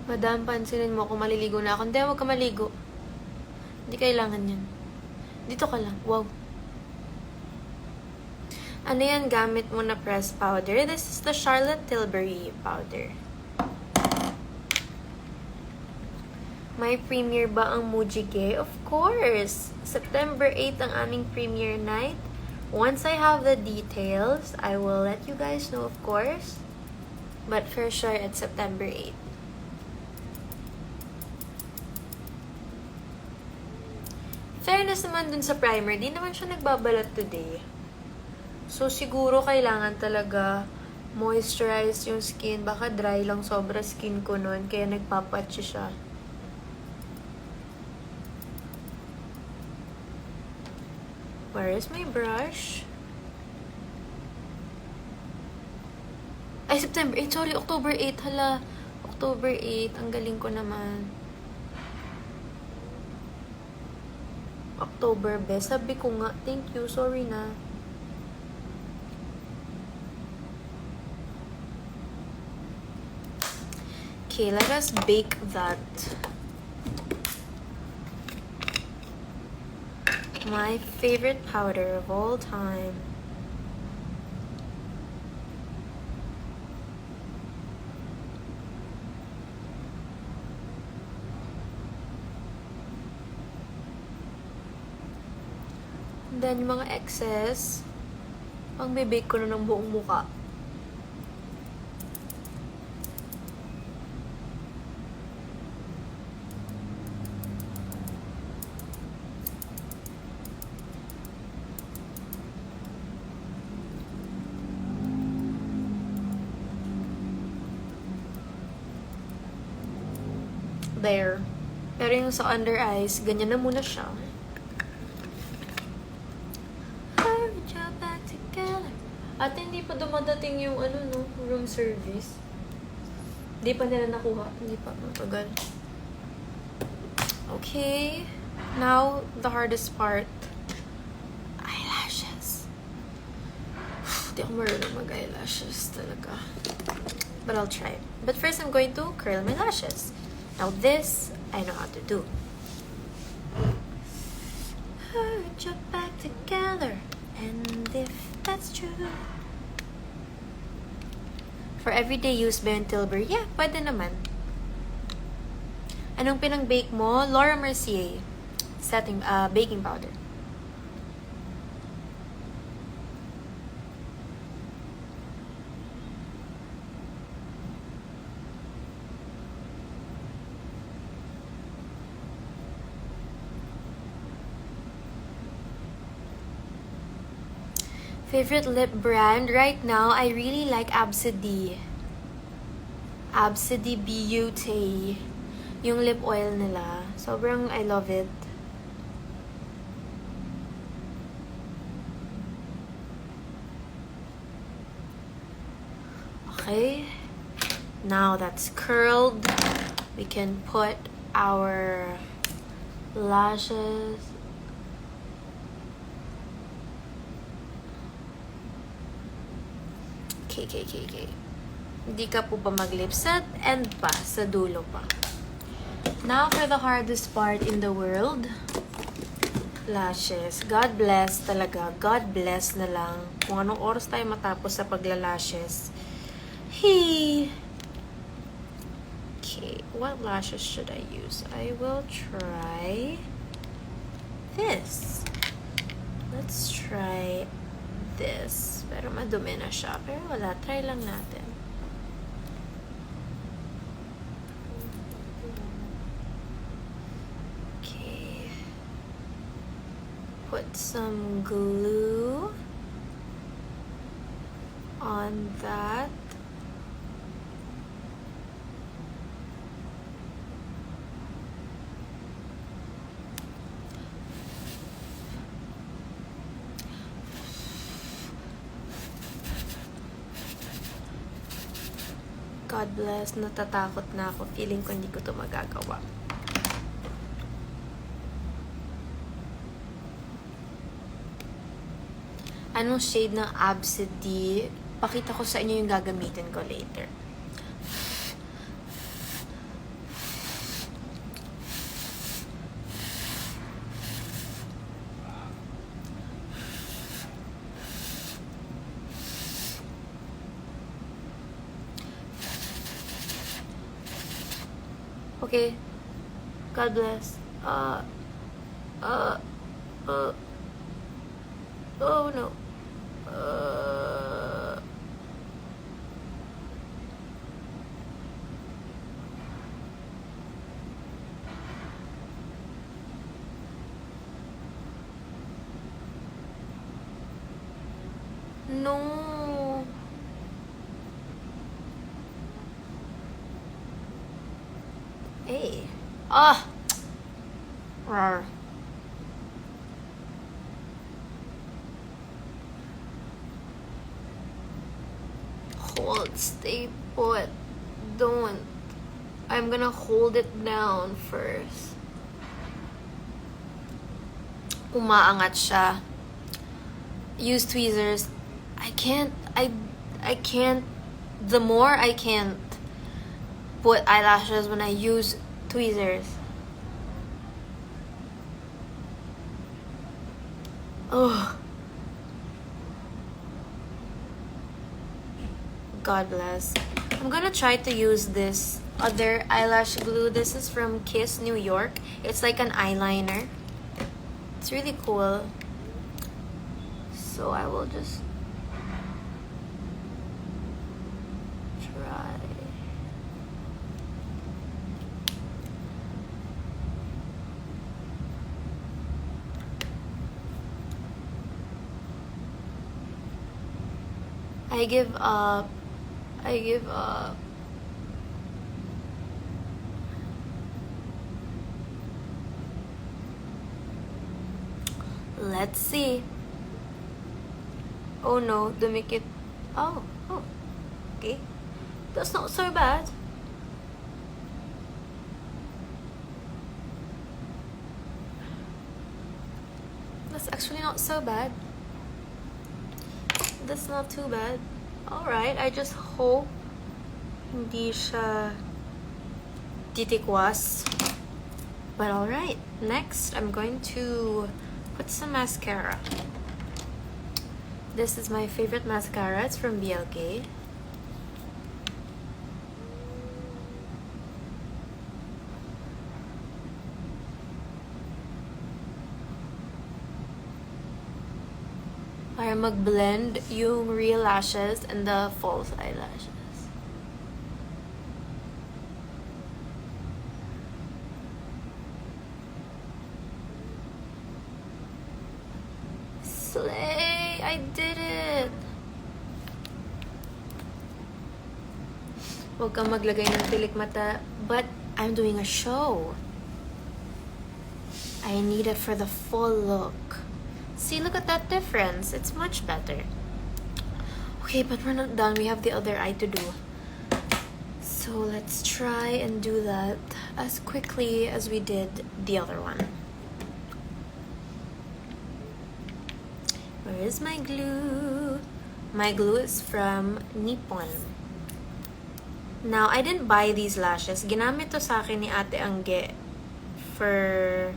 S1: Madam, pansinin mo kung maliligo na ako. Hindi, huwag ka maligo. Hindi kailangan yan. Dito ka lang. Wow. Ano yan gamit mo na pressed powder? This is the Charlotte Tilbury powder. May premiere ba ang Mujige? Of course! September 8 ang aming premiere night. Once I have the details, I will let you guys know, of course. But for sure, it's September 8. Fairness naman dun sa primer, di naman siya nagbabalat today. So, siguro kailangan talaga moisturize yung skin. Baka dry lang sobra skin ko nun, kaya nagpapatch siya. Where is my brush? Ay, September 8. Sorry, October 8. Hala, October 8. Ang galing ko naman. October best. Sabi ko nga, thank you. Sorry na. Okay, let us bake that. My favorite powder of all time. And then, yung mga excess, pang bibake ko na ng buong muka. There. Pero yung sa under eyes, ganyan na muna siya. At hindi pa dumadating yung room service. Hindi pa nila nakuha. Hindi pa. Matagal. Okay. Now, the hardest part. Eyelashes. Hindi ako marunong mag-eyelashes talaga. But I'll try. But first, I'm going to curl my lashes. Now this, I know how to do. Put your back together. And if that's true. For everyday use ba yung Tilbury? Yeah, pwede naman. Anong pinang-bake mo? Laura Mercier. Baking powder. Favorite lip brand? Right now, I really like Absidy. Absidy Beauty. Yung lip oil nila. Sobrang I love it. Okay. Now that's curled. We can put our lashes. Okay. Hindi ka po ba mag-lip set? And pa, sa dulo pa. Now for the hardest part in the world. Lashes. God bless talaga. God bless na lang. Kung anong oras tayo matapos sa paglalashes. Okay. What lashes should I use? I will try this. Let's try this. Pero madumi na siya. Pero wala. Try lang natin. Okay. Put some glue on on that. God bless, natatakot na ako. Feeling ko hindi ko to magagawa. Anong shade ng Absidy? Pakita ko sa inyo yung gagamitin ko later. Okay. God bless. Oh no. No. Hey. Ah. Rawr. Hold, stay put. Don't. I'm gonna hold it down first. Umaangat siya. Use tweezers. I can't. The more I can't put eyelashes when I use tweezers. Oh. God bless. I'm gonna try to use this other eyelash glue. This is from Kiss New York. It's like an eyeliner. It's really cool. So I will just try. I give up. I give up. Let's see. Oh no, dumikit. Oh, okay. That's not so bad. That's actually not so bad. That's not too bad. Alright, I just hope hindi siya titikwas. But alright, next I'm going to put some mascara. This is my favorite mascara. It's from BLK. Para mag-blend yung real lashes and the false eyelashes. Slay! I did it! Huwag kang maglagay ng tilik mata, but I'm doing a show. I need it for the full look. See, look at that difference. It's much better. Okay, but we're not done. We have the other eye to do. So let's try and do that as quickly as we did the other one. Where is my glue? My glue is from Nippon. Now, I didn't buy these lashes. Ginamit to sa akin ni Ate Angge for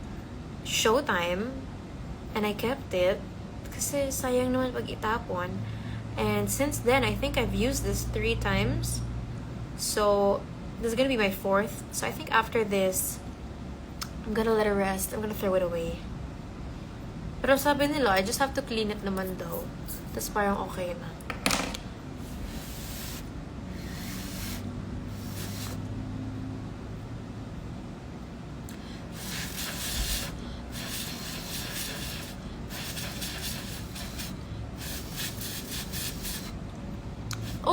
S1: showtime. And I kept it kasi sayang naman pag itapon. And since then, I think I've used this 3 times. So, this is gonna be my 4th. So, I think after this, I'm gonna let it rest. I'm gonna throw it away. Pero sabi nila, I just have to clean it naman daw. Tapos parang okay na.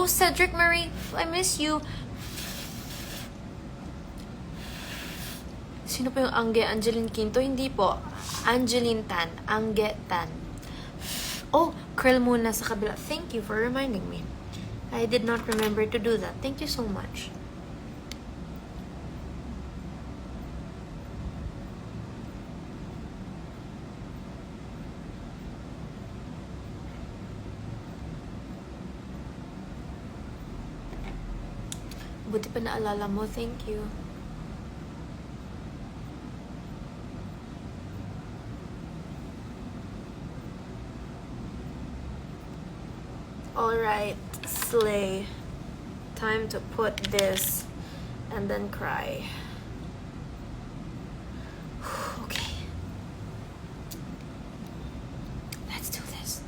S1: Oh, Cedric Marie, I miss you. Sino po yung Angge? Angeline Quinto? Hindi po. Angeline Tan. Angge Tan. Oh, curl muna sa kabila. Thank you for reminding me. I did not remember to do that. Thank you so much. Buti pa naalala mo. Thank you. Alright, slay. Time to put this and then cry. Okay. Let's do this.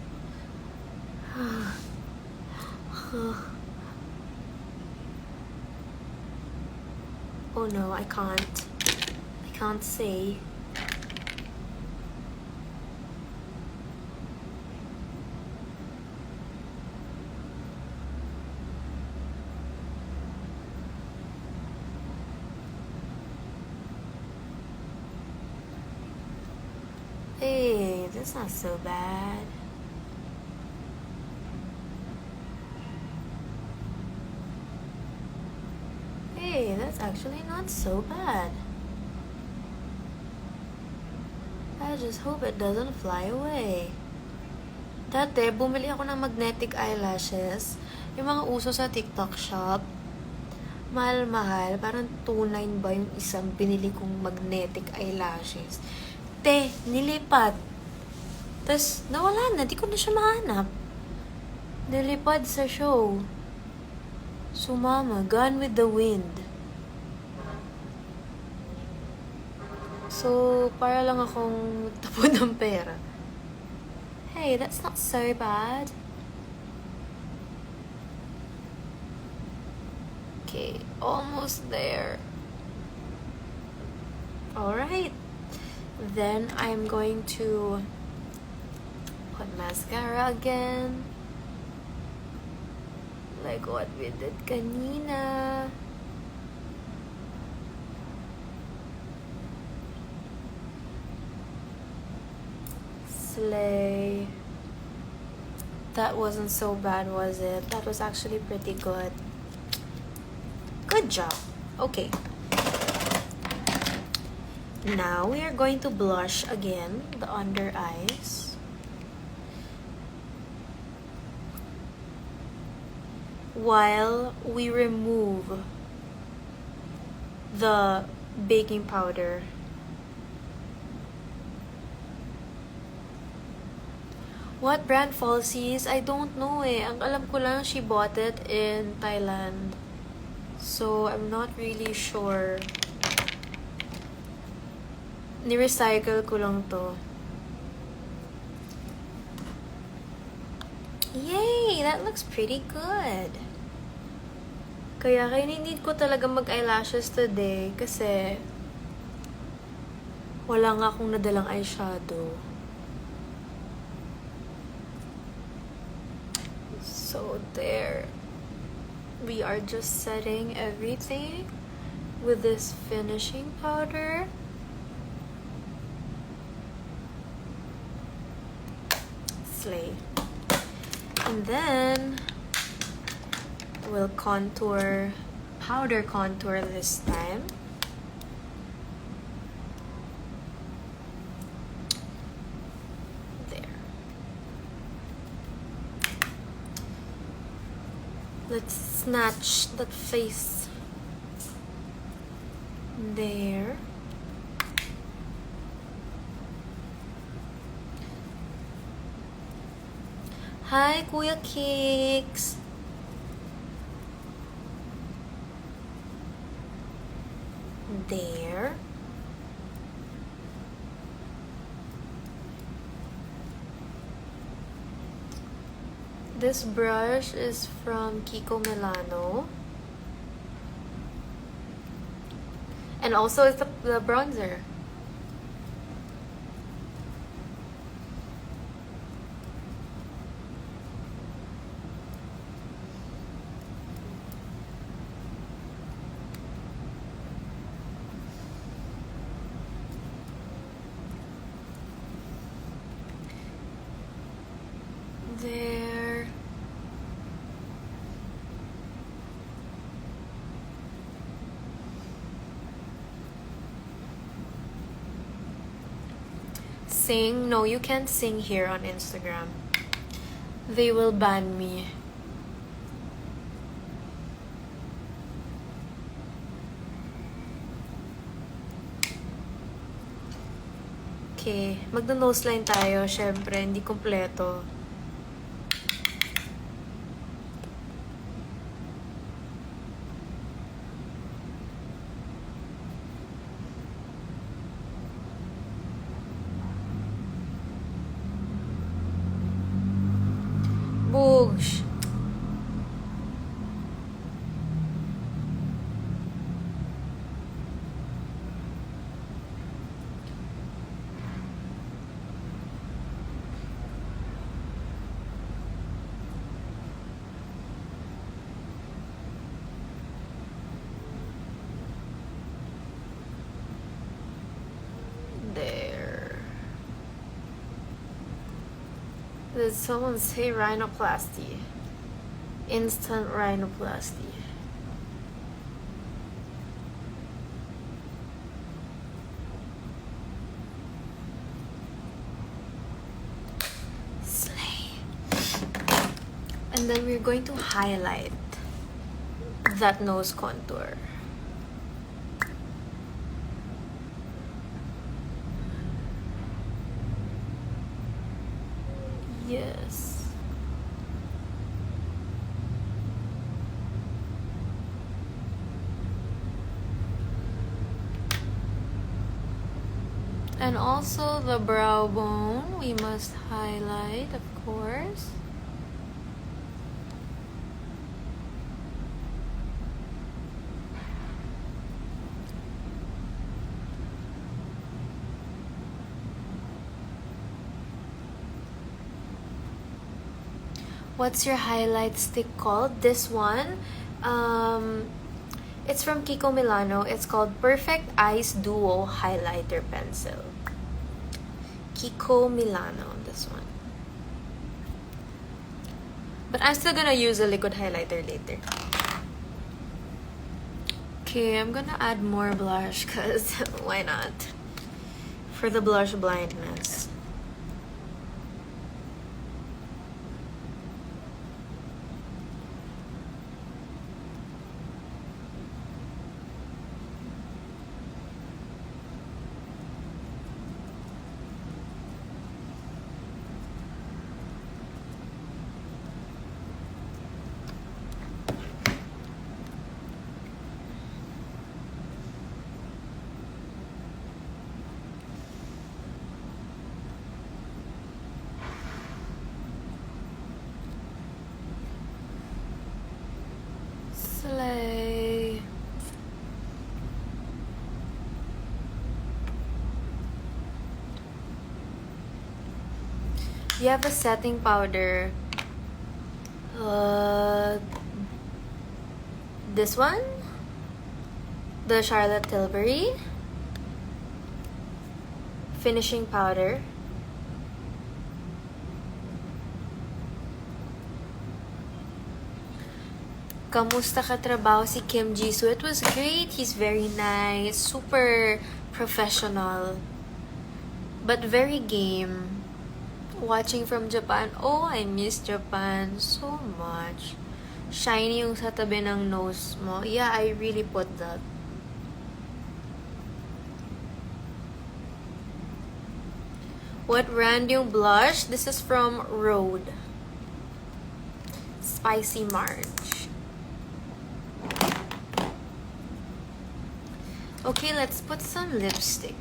S1: Oh no, I can't. I can't say. Hey, that's not so bad. Hey, that's actually not so bad. I just hope it doesn't fly away. Dati, bumili ako ng magnetic eyelashes. Yung mga uso sa TikTok shop. Mahal-mahal. Parang 2.9 ba yung isang binili kong magnetic eyelashes. Te, nilipat. Tapos, nawala na. Di ko na siya mahanap. Nilipad sa show. Sumama. Gone with the wind. So, para lang akong tapon ng pera. Hey, that's not so bad. Okay, almost there. Alright. Then I'm going to put mascara again. Like what we did kanina. Slay. That wasn't so bad, was it? That was actually pretty good. Good job. Okay. Now we are going to blush again, the under eyes. While we remove the baking powder. What brand Falsies? I don't know eh. Ang alam ko lang, she bought it in Thailand. So, I'm not really sure. Ni-recycle ko lang to. Yay! That looks pretty good. Kaya need ko talaga mag-eyelashes today kasi wala nga akong nadalang eyeshadow. So, there. We are just setting everything with this finishing powder. Slay. And then we'll contour, powder contour this time. There. Let's snatch that face. There. Hi, Kuya Cakes! There. This brush is from Kiko Milano. And also it's the bronzer. sing. No, you can't sing here on Instagram. They will ban me. Okay, magna-nose line tayo. Syempre, hindi kompleto. Boosh. There. Did someone say rhinoplasty? Instant rhinoplasty. Slay. And then we're going to highlight that nose contour. Yes. And also the brow bone, we must highlight, of course. What's your highlight stick called? This one, it's from Kiko Milano. It's called Perfect Eyes Duo Highlighter Pencil. Kiko Milano, this one. But I'm still gonna use a liquid highlighter later. Okay, I'm gonna add more blush because why not? For the blush blindness. Slay. You have a setting powder. This one? The Charlotte Tilbury finishing powder. Kamusta ka trabaho si Kim Jisoo? It was great. He's very nice, super professional, but very game. Watching from Japan. Oh, I miss Japan so much. Shiny yung sa tabi ng nose mo. Yeah, I really put that. What brand yung blush? This is from Rhode. Spicy March. Okay, let's put some lipstick.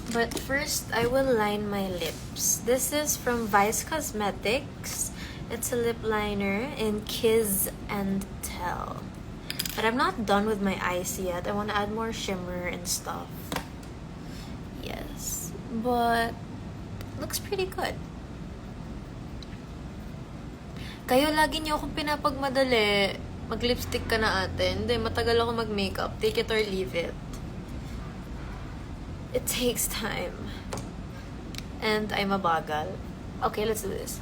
S1: But first, I will line my lips. This is from Vice Cosmetics. It's a lip liner in Kiss and Tell. But I'm not done with my eyes yet. I want to add more shimmer and stuff. Yes. But looks pretty good. Kayo lagi niyo akong pinapagmadali. Mag-lipstick ka na ate. Hindi, matagal ako mag-makeup. Take it or leave it. It takes time. And I'm a bagal. Okay, let's do this.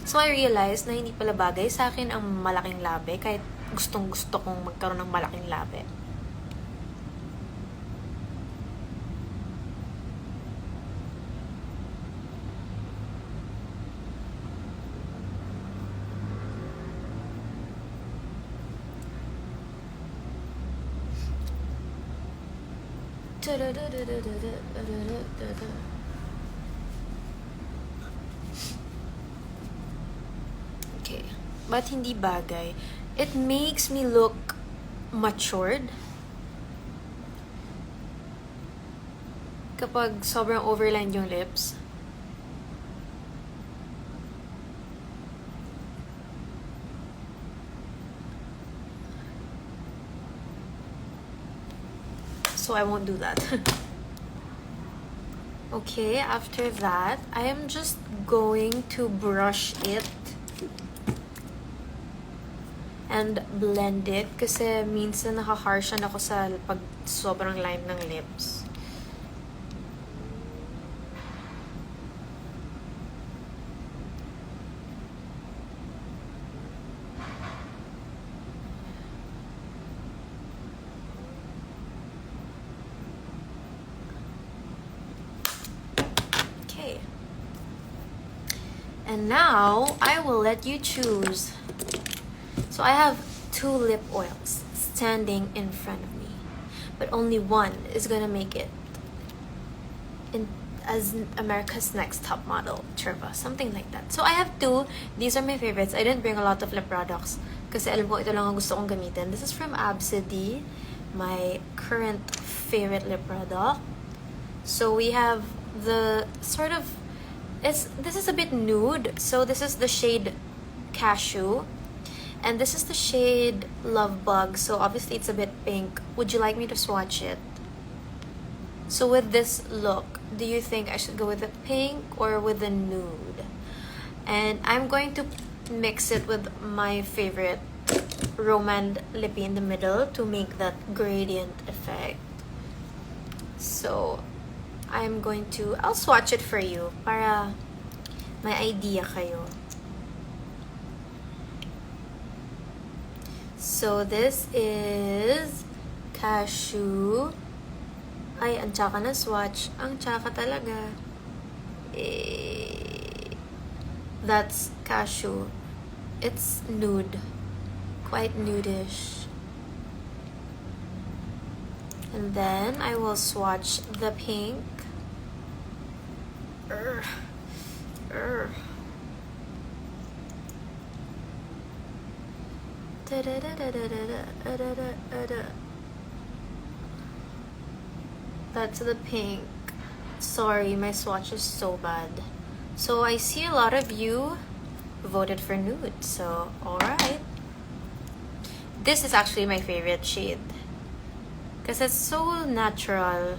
S1: So I realized na hindi pala bagay sa akin ang malaking labi kahit gustong-gusto kong magkaroon ng malaking labi. Okay. But hindi bagay. It makes me look matured. Kapag sobrang overlined yung lips. So I won't do that. Okay, after that, I am just going to brush it and blend it kasi minsan nakaharshan ako sa pag sobrang line ng lips. Okay. And now, I will let you choose. So I have 2 lip oils standing in front of me, but only one is gonna make it in as America's Next Top Model, Turva, something like that. So I have 2. These are my favorites. I didn't bring a lot of lip products kasi alam ko ito lang ang gusto kong gamitin. This is from Absidy, my current favorite lip product. So we have the sort of this is a bit nude. So this is the shade Cashew. And this is the shade Love Bug, so obviously it's a bit pink. Would you like me to swatch it? So with this look, do you think I should go with the pink or with the nude? And I'm going to mix it with my favorite Romand Lippy in the middle to make that gradient effect. So I'll swatch it for you para may idea kayo. So this is Cashew. Ay, ang tsaka na swatch. Ang tsaka talaga. That's Cashew. It's nude. Quite nudish. And then I will swatch the pink. That's the pink. Sorry, my swatch is so bad. So I see a lot of you voted for nude, so alright. This is actually my favorite shade because it's so natural.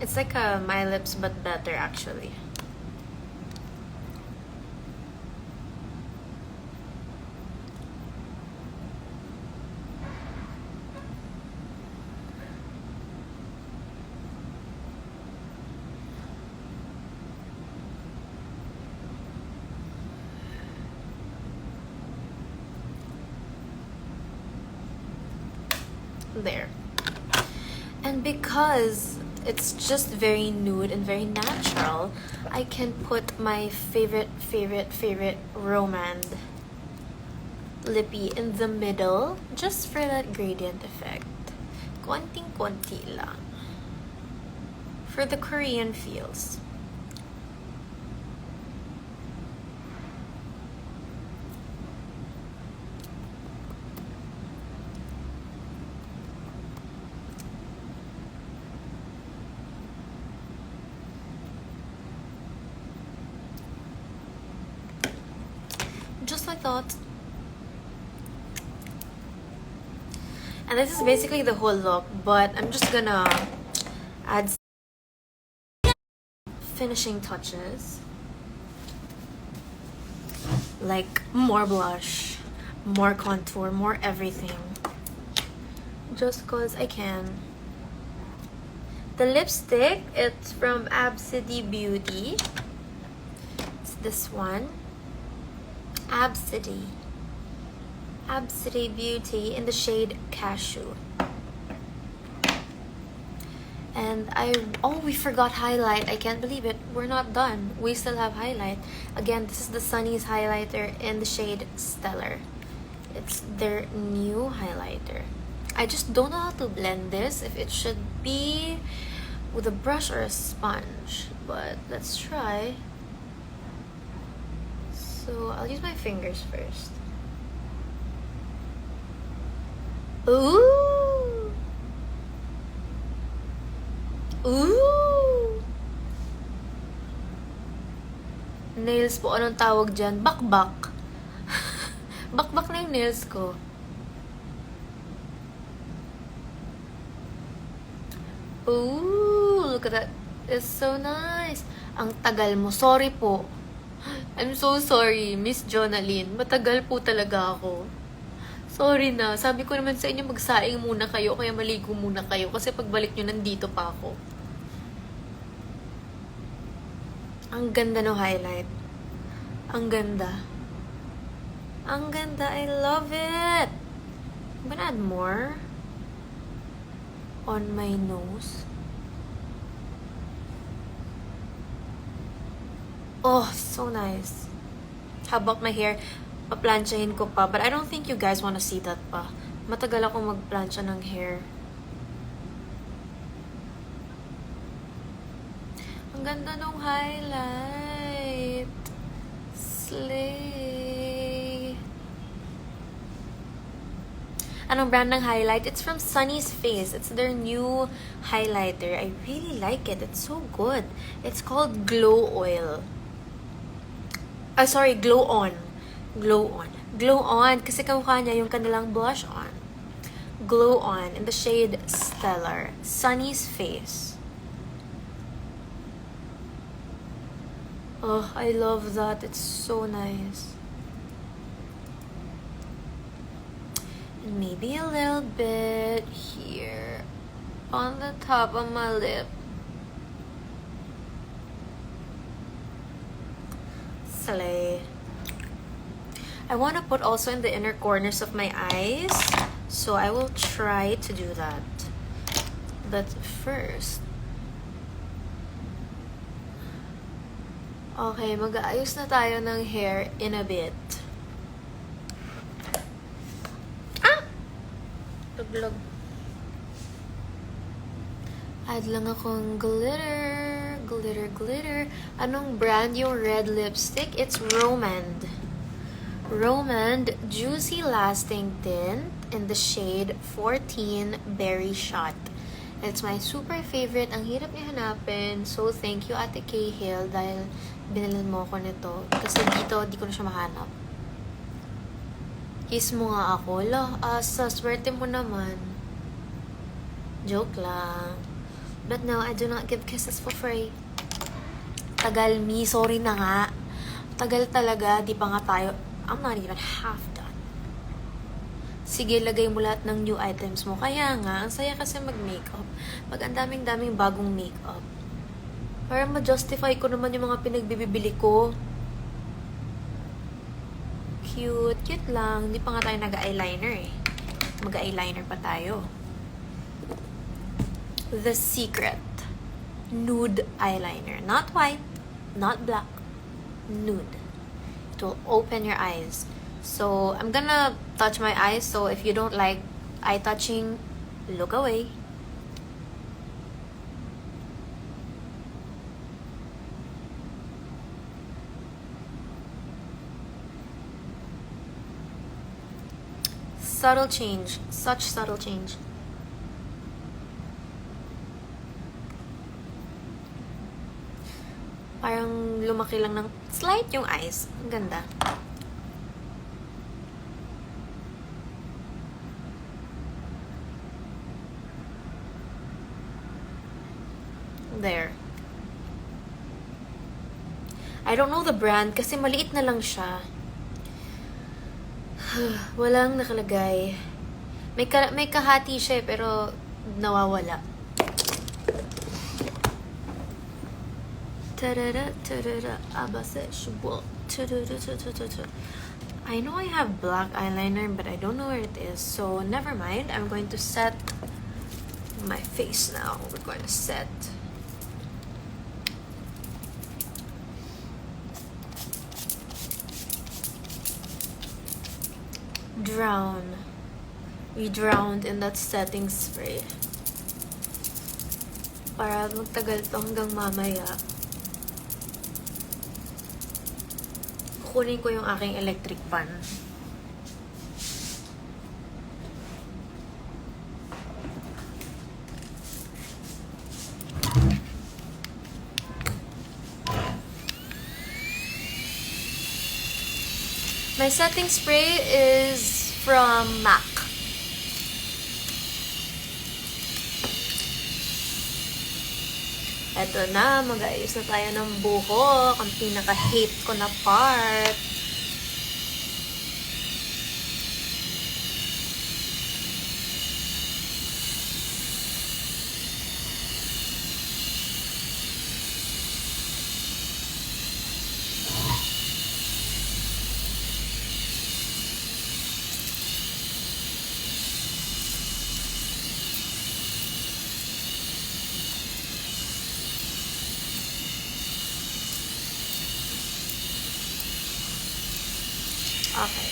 S1: It's like a My Lips but better actually. There. And because it's just very nude and very natural, I can put my favorite Romand Lippy in the middle just for that gradient effect. Konting-konti lang. For the Korean feels. Just like that. And this is basically the whole look, but I'm just gonna add finishing touches. Like more blush, more contour, more everything. Just cause I can. The lipstick, it's from Absidy Beauty. It's this one. Absidy Beauty in the shade Cashew. And we forgot highlight. I can't believe it. We're not done. We still have highlight. Again, this is the Sunny's highlighter in the shade Stellar. It's their new highlighter. I just don't know how to blend this, if it should be with a brush or a sponge, but let's try. So I'll use my fingers first. Ooh! Ooh! Nails po, anong tawag dyan? Bakbak. Bakbak na yung nails ko. Ooh, look at that. It's so nice. Ang tagal mo. Sorry po. I'm so sorry, Miss Jonaline. Matagal po talaga ako. Sorry na. Sabi ko naman sa inyo, magsaing muna kayo, kaya maligo muna kayo. Kasi pagbalik nyo, nandito pa ako. Ang ganda no highlight. Ang ganda. Ang ganda. I love it. I'm gonna add more on my nose. Oh, so nice. How about my hair? Paplansyahin ko pa. But I don't think you guys wanna see that pa. Matagal ako magplansya ng hair. Ang ganda ng highlight. Slay. Anong brand ng highlight? It's from Sunny's Face. It's their new highlighter. I really like it. It's so good. It's called Glow Oil. Sorry, Glow On. Glow On. Glow On. Kasi kamukha niya yung kanilang blush on. Glow On in the shade Stellar. Sunny's Face. Oh, I love that. It's so nice. And maybe a little bit here on the top of my lip. Slay. I want to put also in the inner corners of my eyes, so I will try to do that. But first, okay, mag-aayos na tayo ng hair in a bit. Luglag. Add lang akong glitter. Glitter, glitter. Anong brand yung red lipstick? It's Romand. Romand Juicy Lasting Tint in the shade 14 Berry Shot. It's my super favorite. Ang hirap niya hanapin. So, thank you, Ate Cahill, dahil binilan mo ako nito. Kasi dito, di ko na siya mahanap. Kiss mo nga ako. Sa swerte mo naman. Joke lang. But no, I do not give kisses for free. Tagal, me. Sorry na nga. Tagal talaga. Di pa nga tayo. I'm not even half done. Sige, lagay mo lahat ng new items mo. Kaya nga, ang saya kasi mag-makeup. Pag ang daming-daming bagong makeup. Para ma-justify ko naman yung mga pinagbibili ko. Cute. Cute lang. Hindi pa nga tayo nag-eyeliner eh. Mag-eyeliner pa tayo. The Secret Nude Eyeliner. Not white, not black. Nude. It will open your eyes. So, I'm gonna touch my eyes. So, if you don't like eye touching, look away. Subtle change. Such subtle change. Parang lumaki lang ng slight yung eyes. Ang ganda. There. I don't know the brand kasi maliit na lang siya. Walang nakalagay. May kahati siya pero nawawala. Tarara, tarara, abase, shubol. I know I have black eyeliner, but I don't know where it is. So, never mind. I'm going to set my face now. We're going to set. Drown. We drowned in that setting spray. Para magtagal to hanggang mamaya. Kukunin ko yung aking electric fan. My setting spray is from MAC. Eto na, mag-ayos na tayo ng buhok. Ang pinaka-hate ko na part. Okay.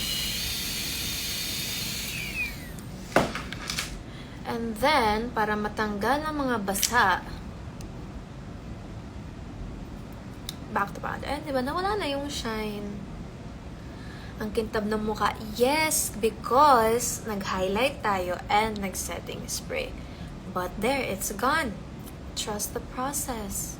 S1: And then, para matanggal ang mga basa, back to powder. Eh, diba? Nawala na yung shine. Ang kintab ng mukha. Yes, because nag-highlight tayo and nag-setting spray. But there, it's gone. Trust the process.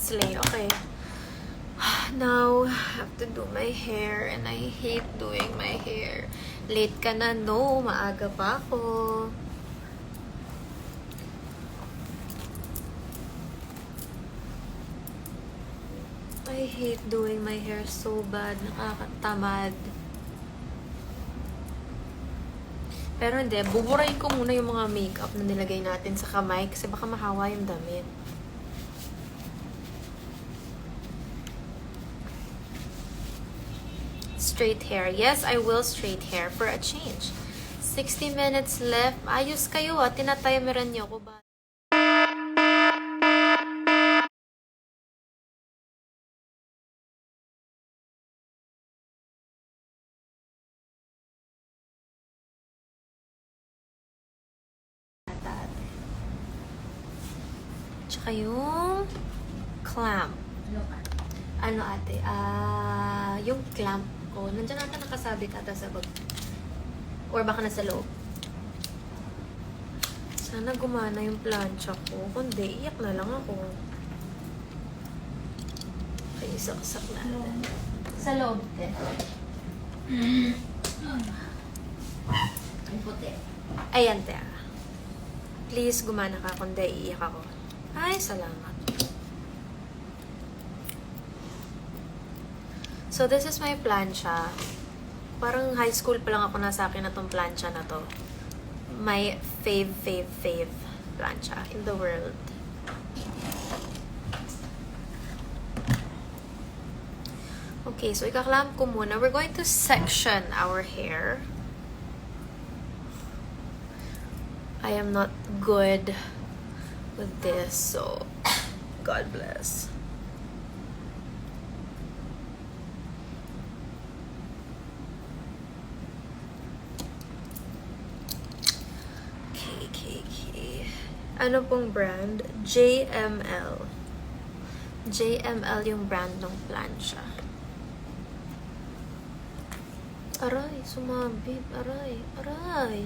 S1: Slay, okay. Now, I have to do my hair and I hate doing my hair. Late ka na, no. Maaga pa ako. I hate doing my hair so bad. Nakakatamad. Pero hindi, buburahin ko muna yung mga makeup na nilagay natin sa kamay kasi baka mahawa yung damit. Straight hair. Yes, I will straight hair for a change. 60 minutes left. Ayos kayo tinatimeran niyo ko ba? Tsaka yung clamp. Ano ate? Yung clamp ko. Nandiyan ata nakasabit ata sa bag. Or baka nasa loob. Sana gumana yung plancha ko. Kundi, iyak na lang ako. Okay, saksak natin. Sa loob, te.
S2: Ang puti.
S1: Ayan, te. Please, gumana ka. Kundi, iiyak ako. Ay, salamat. So, this is my plancha. Parang high school pa lang ako nasa akin na tong plancha na to. My fave plancha in the world. Okay, so ikaklamp ko muna. We're going to section our hair. I am not good with this, so God bless. Ano pong brand? JML. JML yung brand ng plancha. Aray, sumabit. Aray.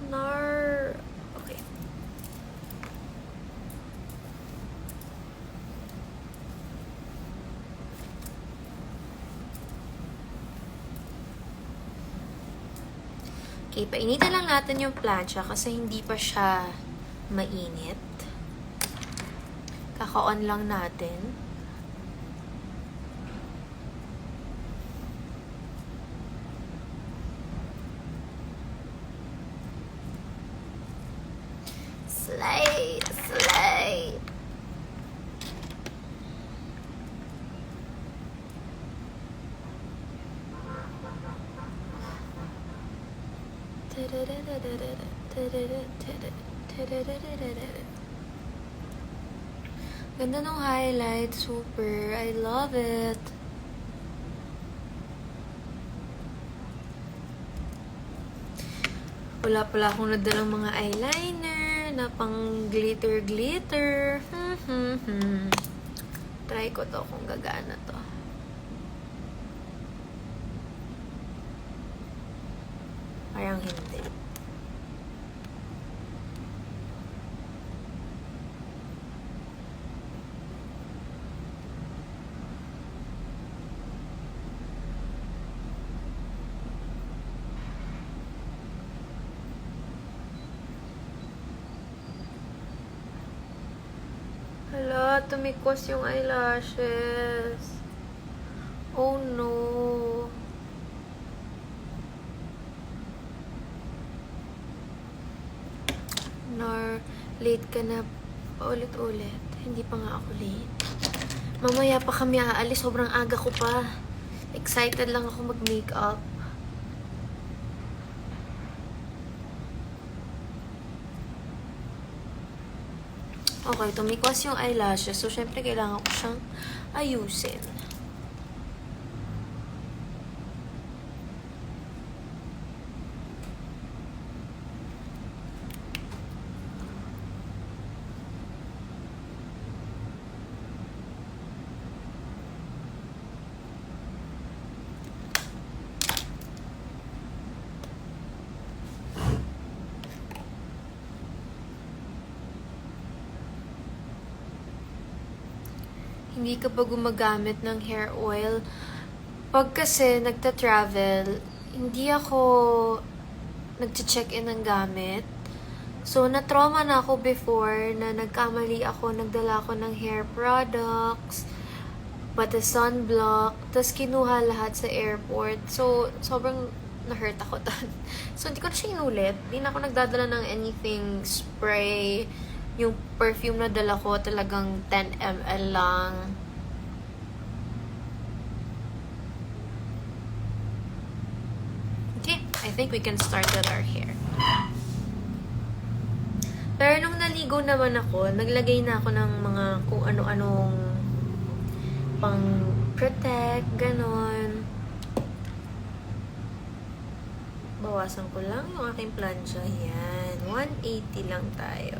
S1: Nar. Okay. Okay, painitan lang natin yung plancha kasi hindi pa siya mainit. Kaka-on lang natin. Slay! Ganda ng highlight. Super. I love it. Wala pala akong nadalang mga eyeliner na pang glitter-glitter. Try ko to kung gagana to. Parang hindi. Hala, tumikos yung eyelashes. Oh no. Nor, late ka na paulit-ulit. Hindi pa nga ako late. Mamaya pa kami aalis. Sobrang aga ko pa. Excited lang ako mag-makeup. Okay, tumikwas yung eyelashes. So, syempre, kailangan ko siyang ayusin. Hindi ka ba gumagamit ng hair oil? Pag kasi nagta-travel, hindi ako nag-check-in ng gamit. So, na-trauma na ako before na nagkamali ako, nagdala ako ng hair products, pati sunblock, tapos kinuha lahat sa airport. So, sobrang na-hurt ako doon. So, hindi ko na siya inulit. Hindi na ako nagdadala ng anything spray. Yung perfume na dala ko talagang 10 ml lang. Okay, I think we can start with our hair. Pero nung naligo naman ako, naglagay na ako ng mga kung ano-anong pang protect, ganon. Bawasan ko lang yung aking plancha. Yan, 180 lang tayo.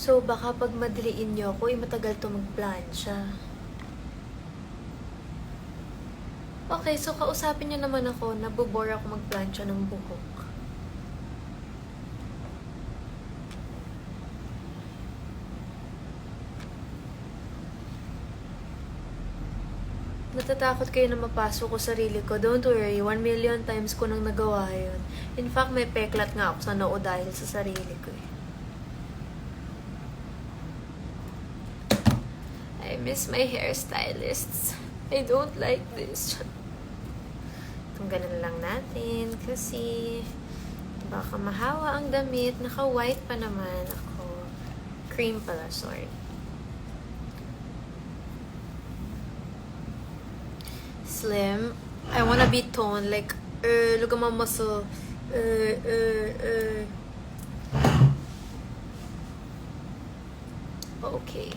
S1: So, baka pag madiliin nyo ako, matagal to magplansya. Okay, so kausapin nyo naman ako, nabobore ako magplansya ng buhok. Natatakot kayo na mapasok ko sarili ko. Don't worry, 1 million times ko nang nagawa yun. In fact, may peklat nga ako sa noo dahil sa sarili ko eh. I miss my hairstylists. I don't like this. Tanggalan lang natin kasi baka mahawa ang damit. Naka-white pa naman ako. Cream pala, sorry. Slim. I wanna be toned. Like, look at my muscle. Okay.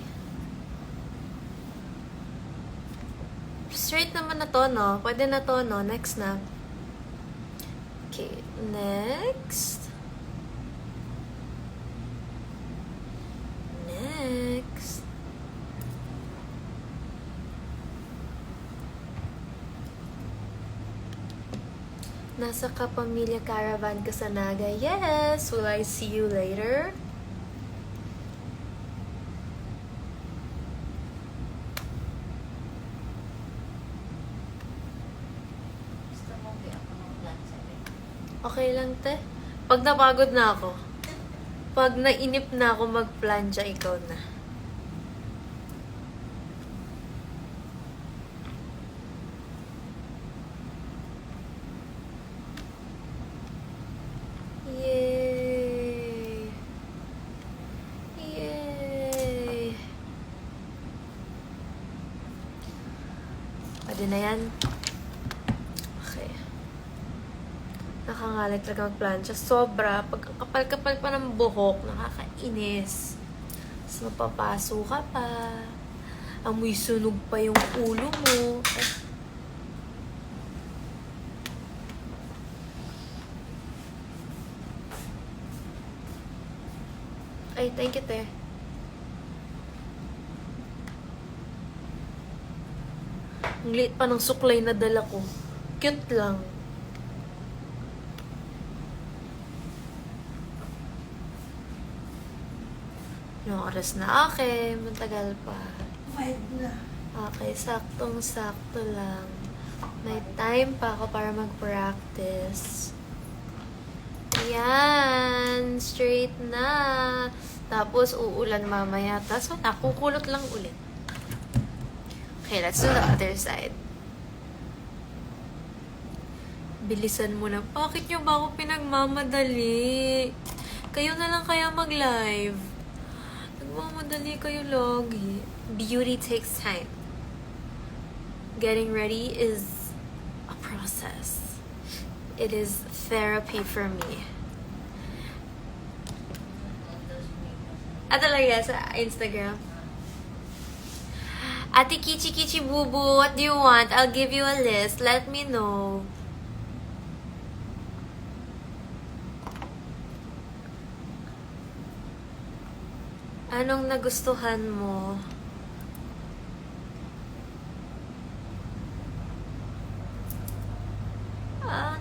S1: Straight naman na to, no? Pwede na to, no? Next na. Okay, next. Next. Nasa Kapamilya Caravan ka sa Naga. Yes! Will I see you later? Okay lang, te. Pag napagod na ako, pag nainip na ako magplansya, ikaw na. Pwede na yan. Okay. Nakangalay talaga magplancha. Sobra. Pag ang kapal-kapal pa ng buhok, nakakainis. Tapos mapapaso ka pa. Amoy sunog pa yung ulo mo. Ay, thank you, te. Ang liit pa ng suklay na dala ko. Cute lang. Yung oras na okay. Matagal pa.
S2: 5 na.
S1: Okay, saktong-sakto lang. May time pa ako para mag-practice. Yan. Straight na. Tapos, uulan mamaya. Tapos, nakukulot lang ulit. Okay, let's do the other side. Bilisan mo na. Bakit nyo ba ako pinagmamadali? Kayo na lang kaya mag-live. Nagmamadali kayo lagi. Beauty takes time. Getting ready is a process. It is therapy for me. Talaga sa Instagram. Ate Kichi Kichi Boo Boo, what do you want? I'll give you a list. Let me know. Anong nagustuhan mo?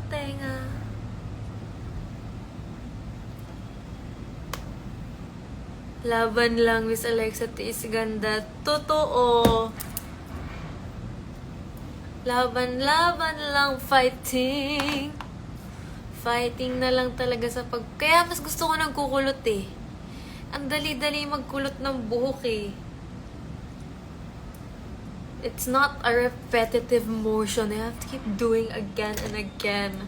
S1: Tenga. Laban lang, Miss Alexa Tiis Ganda. Totoo. Laban lang, fighting. Fighting na lang talaga sa Kaya mas gusto ko nagkukulot eh. Ang dali-dali magkulot ng buhok eh. It's not a repetitive motion. I have to keep doing again and again.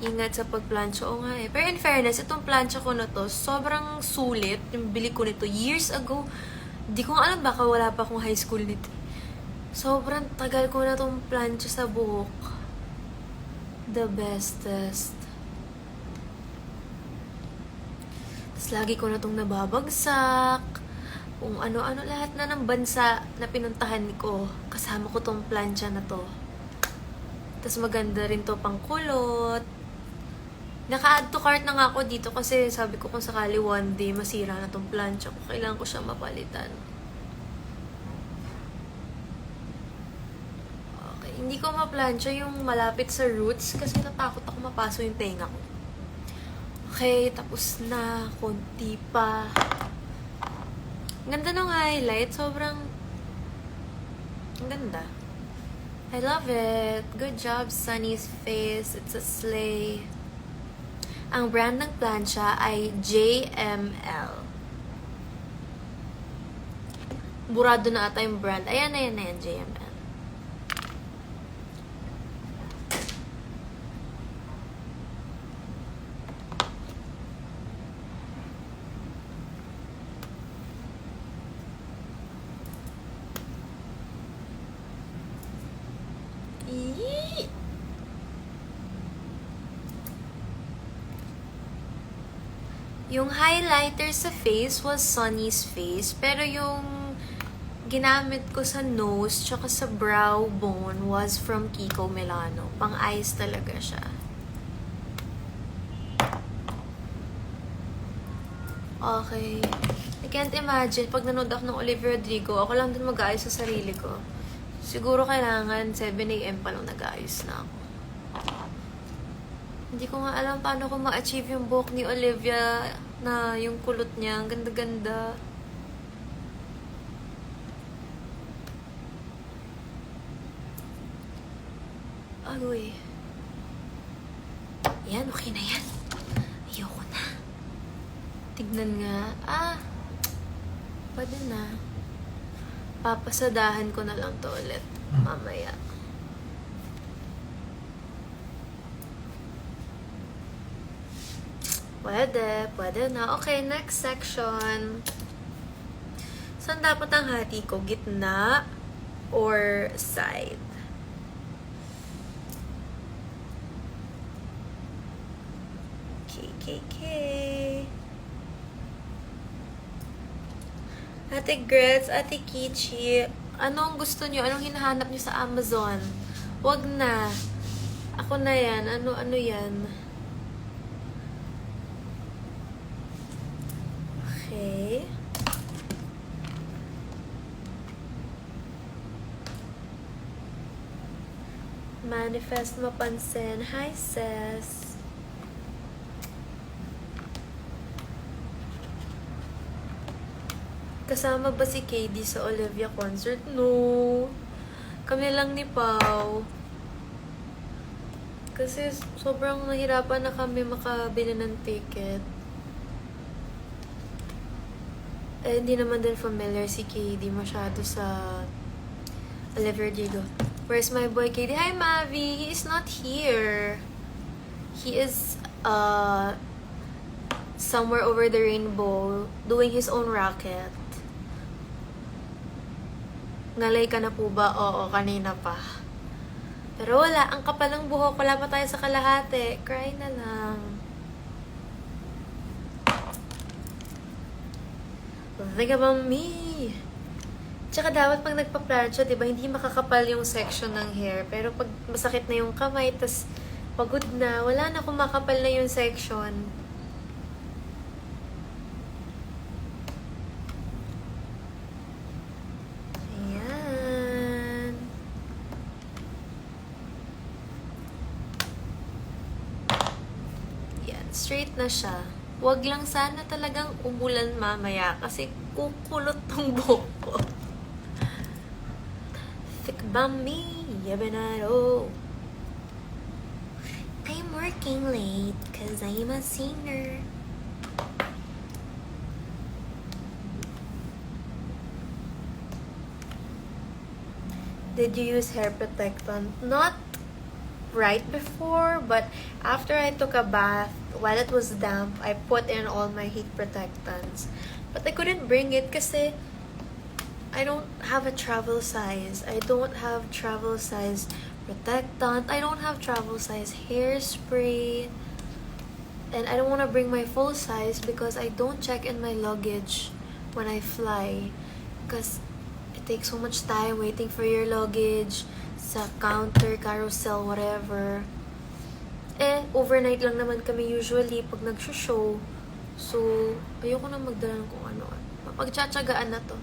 S1: Ingat sa pagplancha. Oo nga eh. Pero in fairness, itong plancha ko na to, sobrang sulit. Yung bili ko nito years ago. Di ko nga alam, baka wala pa akong high school nito. Sobrang tagal ko na itong plancha sa buhok. The bestest. Tapos lagi ko na itong nababagsak. Kung ano-ano lahat na ng bansa na pinuntahan ko. Kasama ko tong plancha na to. Tapos maganda rin to pang kulot. Naka-add to cart na nga ako dito kasi sabi ko kung sakali one day masira na tong plancha ko, kailangan ko siyang mapalitan. Okay, hindi ko ma-plancha yung malapit sa roots kasi natakot ako mapaso yung tenga ko. Okay, tapos na. Konti pa. Ganda ng highlight. Sobrang ang ganda. I love it. Good job, Sunny's Face. It's a slay. Ang brand ng plancha ay JML. Burado na ata yung brand. Ayan, JML. Yung highlighter sa face was Sunny's Face, pero yung ginamit ko sa nose tsaka sa brow bone was from Kiko Milano. Pang-eyes talaga siya. Okay. I can't imagine, pag nanood ako ng Olivia Rodrigo, ako lang din mag-aayos sa sarili ko. Siguro kailangan 7 AM pa lang nag-aayos na ako. Hindi ko nga alam paano ko ma-achieve yung buhok ni Olivia na yung kulot niya. Ang ganda-ganda. Agoy. Yan, okay na yan. Ayoko na. Tignan nga. Pwede na. Papasadahan ko na lang to ulit. Mamaya. Pwede na. Okay, next section. Saan dapat ang hati ko? Gitna or side? KKK. Ate Grets, Ate Kichi, anong gusto niyo? Anong hinahanap niyo sa Amazon? Wag na. Ako na yan. Ano yan? Okay. Manifest mapansin. Hi, sis. Kasama ba si KD sa Olivia concert? No. Kami lang ni Pau. Kasi sobrang nahirapan na kami makabili ng ticket. Eh, hindi naman din familiar si KD masyado sa Olivia Rodrigo. Where's my boy KD? Hi, Mavi! He is not here. He is, somewhere over the rainbow doing his own racket. Ngalay ka na po ba? Oo, kanina pa. Pero wala, ang kapal ng buhok. Wala pa tayo sa kalahati. Cry na lang. Think about me. Tsaka dapat pag nagpa-plancha, diba, hindi makakapal yung section ng hair. Pero pag masakit na yung kamay, tas pagod na, wala na kung makapal na yung section. Straight na siya. Wag lang sana talagang umulan mamaya kasi kukulot tong buhok ko. Thick bummy, yabanaro. I'm working late cause I'm a singer. Did you use hair protectant? Not right before, but after I took a bath, while it was damp, I put in all my heat protectants. But I couldn't bring it kasi I don't have a travel size. I don't have travel size protectant. I don't have travel size hairspray. And I don't want to bring my full size because I don't check in my luggage when I fly. Because it takes so much time waiting for your luggage sa counter, carousel, whatever. Eh, overnight lang naman kami usually pag nag-show. So, ayoko na magdala ng kung ano. Magtsatsagaan na to.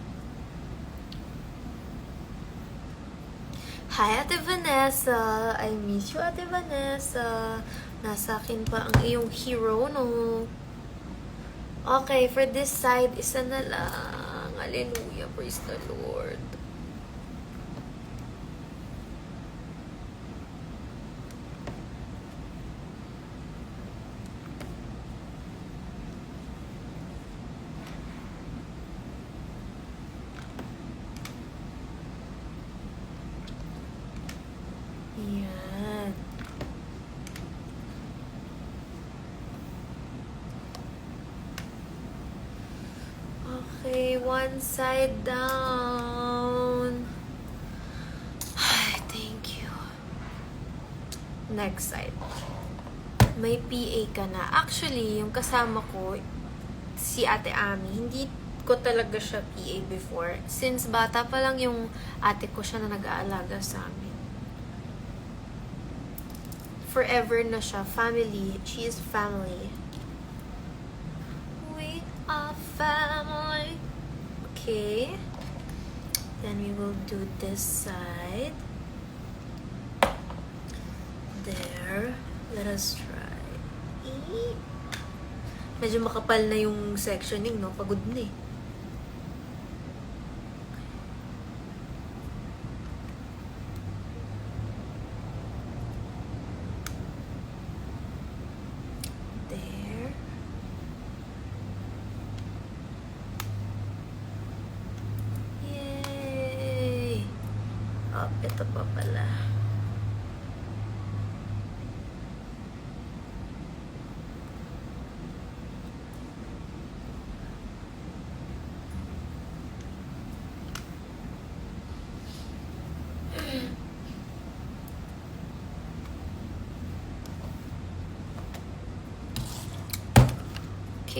S1: Hi, Ate Vanessa! I miss you, Ate Vanessa. Nasa akin pa ang iyong hero, no? Okay, for this side, isa na lang. Hallelujah, praise the Lord. Yan. Okay, one side down. Ay, thank you. Next side. May PA ka na. Actually, yung kasama ko, si Ate Ami, hindi ko talaga siya PA before. Since bata pa lang yung ate ko siya na nag-aalaga sa amin. Forever na siya. Family. She is family. We are family. Okay. Then we will do this side. There. Let us try. Medyo makapal na yung sectioning, no? Pagod na eh. Ito pa pala.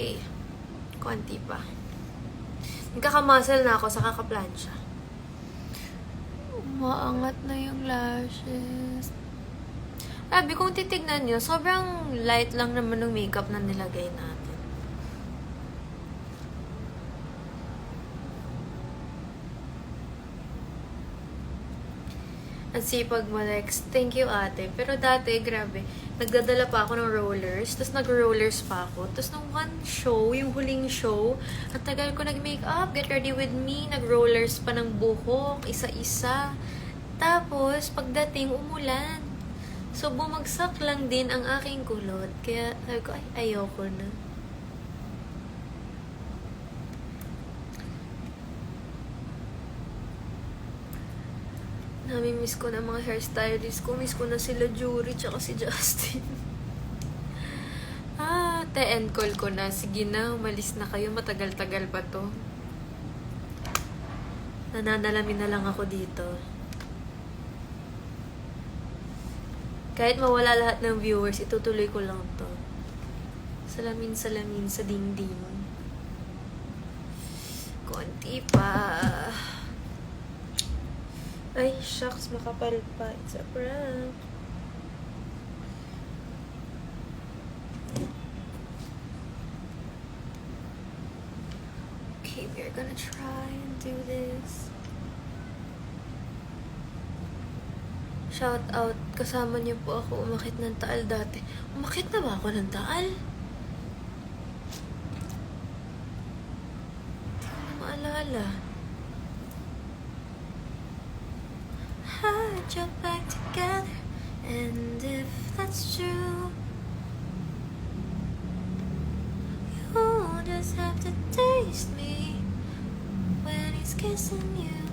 S1: Okay. Konti pa. Nagkakamuscle na ako sa kakaplansya. Umaangat na yung lashes. Sabi, kung titignan nyo, sobrang light lang naman ng makeup na nilagay natin. Ang sipag mo, Lex. Thank you, ate. Pero dati, grabe, nagdadala pa ako ng rollers, tapos nag-rollers pa ako. Tapos nung one show, yung huling show, ang tagal ko nag-makeup, get ready with me, nag-rollers pa ng buhok, isa-isa. Tapos, pagdating, umulan. So, bumagsak lang din ang aking kulot. Kaya, sabi ko, ay, ayoko na. Nami-miss ko na mga hairstylist ko. Miss ko na sila Jury tsaka si Justin. Te-end call ko na. Sige na, umalis na kayo. Matagal-tagal pa to. Nananalamin na lang ako dito. Kahit mawala lahat ng viewers, itutuloy ko lang to. Salamin-salamin sa dingding. Konti pa. Ay, shucks, makapal pa. It's a prank. Okay, we're gonna try and do this. Shout out, kasama niyo po ako umakit ng Taal dati. Umakit na ba ako ng Taal? Hindi ko na maalala. Jump back together, and if that's true, you'll just have to taste me when he's kissing you.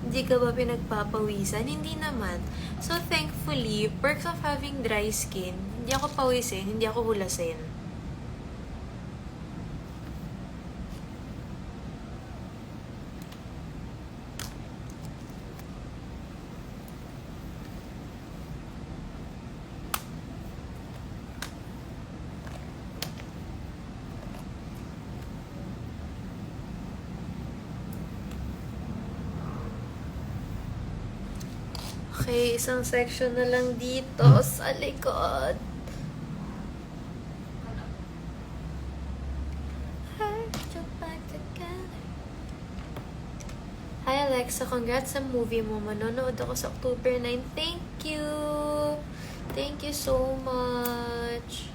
S1: Hindi ka ba pinagpapawisan? Hindi naman. So thankfully, perks of having dry skin, hindi ako pawisin, hindi ako hulasin. Okay, isang section na lang dito sa likod. Hi Alexa, congrats sa movie mo. Manonood ako sa October 9. Thank you! Thank you so much!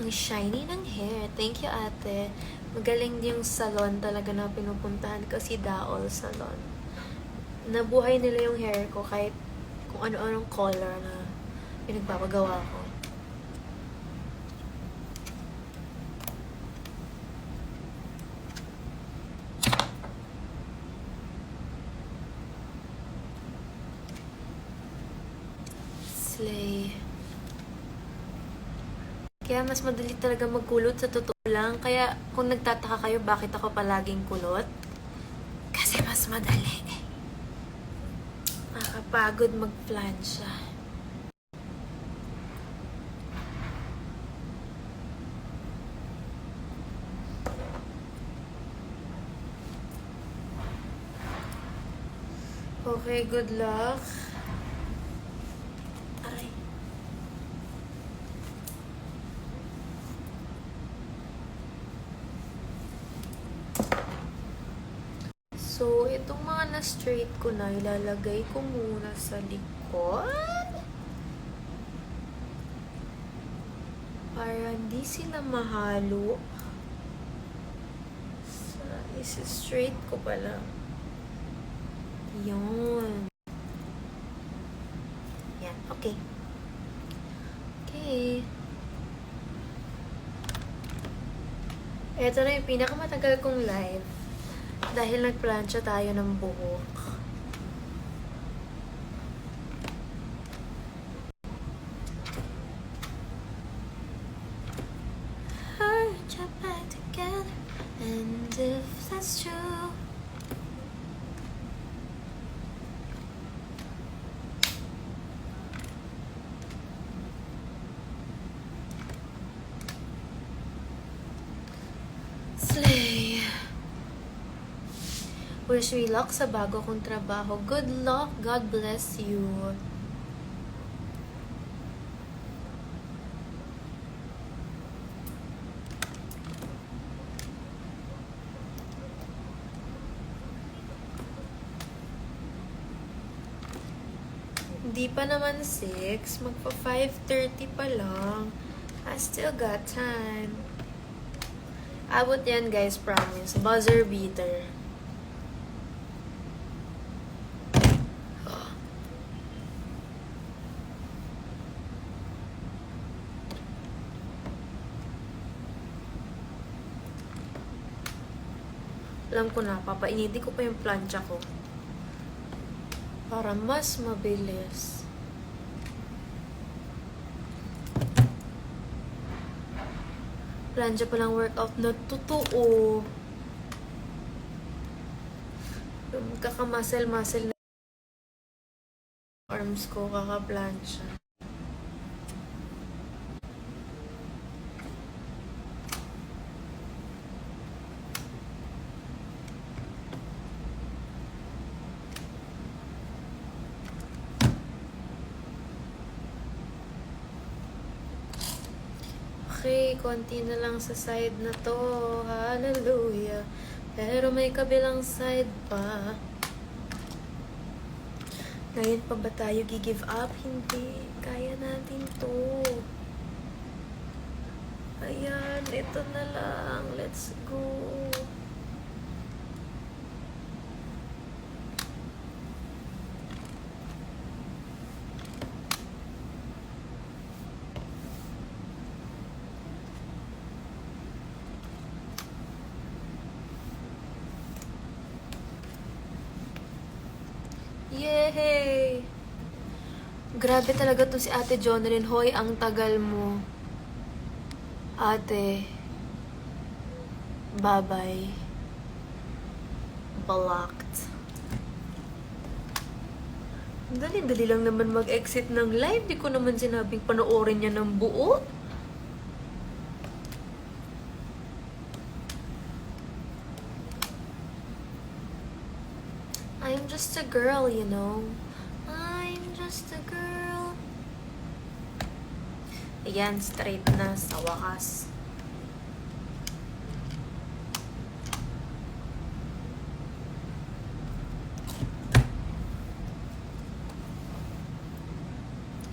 S1: Ang shiny ng hair. Thank you, ate. Magaling yung salon talaga na pinupuntahan ko, si Daol Salon. Nabuhay nila yung hair ko kahit kung ano-anong color na pinagpapagawa ko. Slay. Kaya mas madali talaga magkulot sa totoo lang. Kaya kung nagtataka kayo bakit ako palaging kulot, kasi mas madali. Nakakapagod mag-plansya. Okay, good luck. Aray. So, itong mga na-straight ko na, ilalagay ko muna sa likod. Para hindi sila mahalo. So, isi-straight ko pala. Yun. Yan, okay. Okay. Ito na yung pinakamatagal kong live. Dahil nagplansya tayo ng buhok. Jump back together, and if that's true, Wish me luck sa bago kong trabaho. Good luck. God bless you. Hindi pa naman 6. Magpa 5:30 pa lang. I still got time. Abot yan guys, promise. Buzzer beater. Alam ko na, papainiti ko pa yung plancha ko. Para mas mabilis. Plancha pa lang workout na totoo. Kaka-muscle-muscle na arms ko, kaka-plancha. Okay, konti na lang sa side na to. Hallelujah. Pero may kabilang side pa. Ngayon pa ba tayo gi-give up? Hindi. Kaya natin to. Ayan, ito na lang. Let's go. Yay! Grabe talaga to si Ate Jonalyn. Hoy, ang tagal mo. Ate. Bye-bye. Blocked. Dali-dali lang naman mag-exit ng live. Di ko naman sinabing panoorin niya ng buo. I'm just a girl, you know. I'm just a girl. Ayan, straight na sa wakas.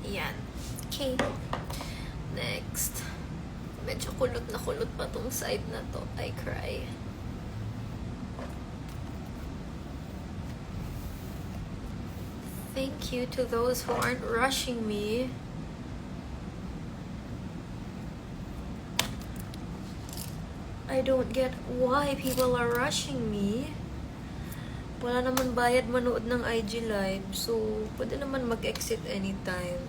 S1: Ayan. Okay. Next. Medyo kulot pa tong side na to. I cry. Thank you to those who aren't rushing me. I don't get why people are rushing me. Wala naman bayad manood ng IG live, so pwede naman mag-exit anytime.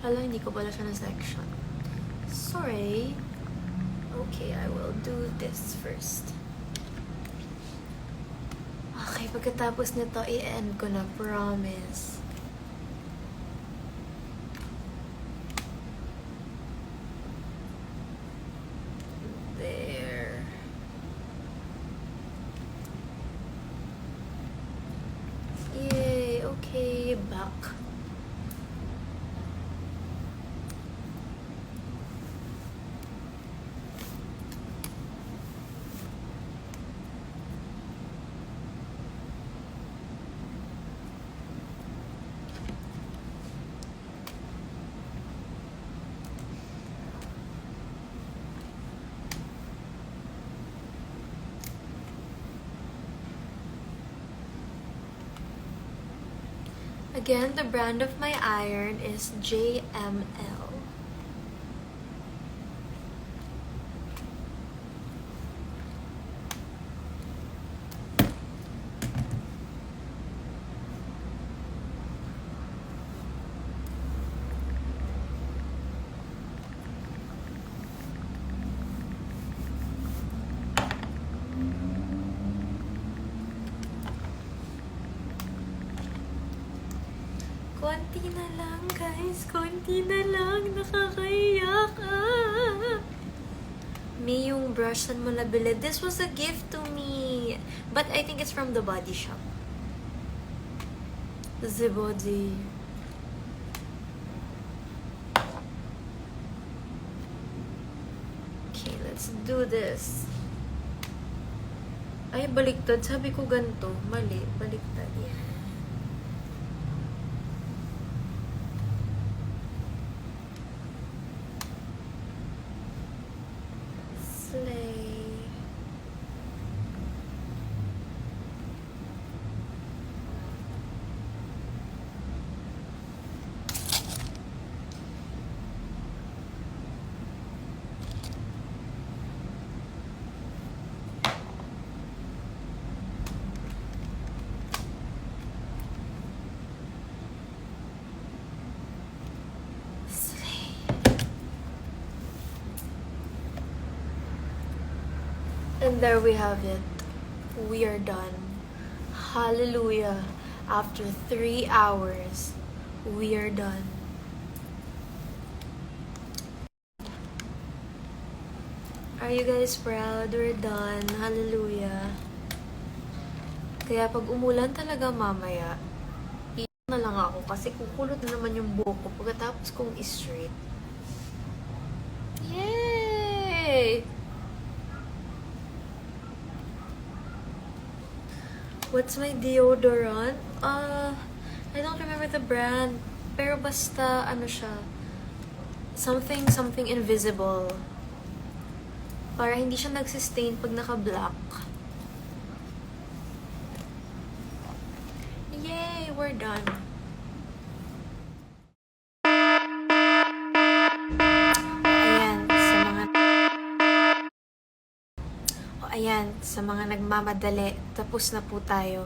S1: Hala, hindi ko pala siya na section. Sorry. Okay, I will do this first. Okay, pagkatapos nito, i-end ko na, promise. There. Yay, okay, back. Again, the brand of my iron is JML. Konti na lang, guys. Konti na lang. Nakakaiyak. May yung brush mo nabili. This was a gift to me. But I think it's from the Body Shop. The Body. Okay, let's do this. Ay, baliktad. Sabi ko ganito. Mali. Baliktad. Yan. Slay. And there we have it. We are done. Hallelujah. After 3 hours, we are done. Are you guys proud? We're done. Hallelujah. Kaya pag umulan talaga mamaya, iiyak na lang ako kasi kukulot na naman yung buhok ko pagkatapos kong straight. Yay! What's my deodorant? I don't remember the brand. Pero basta, ano siya, something invisible. Para hindi siya nagsistain pag naka-black. Yay! We're done. Ayan, sa mga nagmamadali, tapos na po tayo.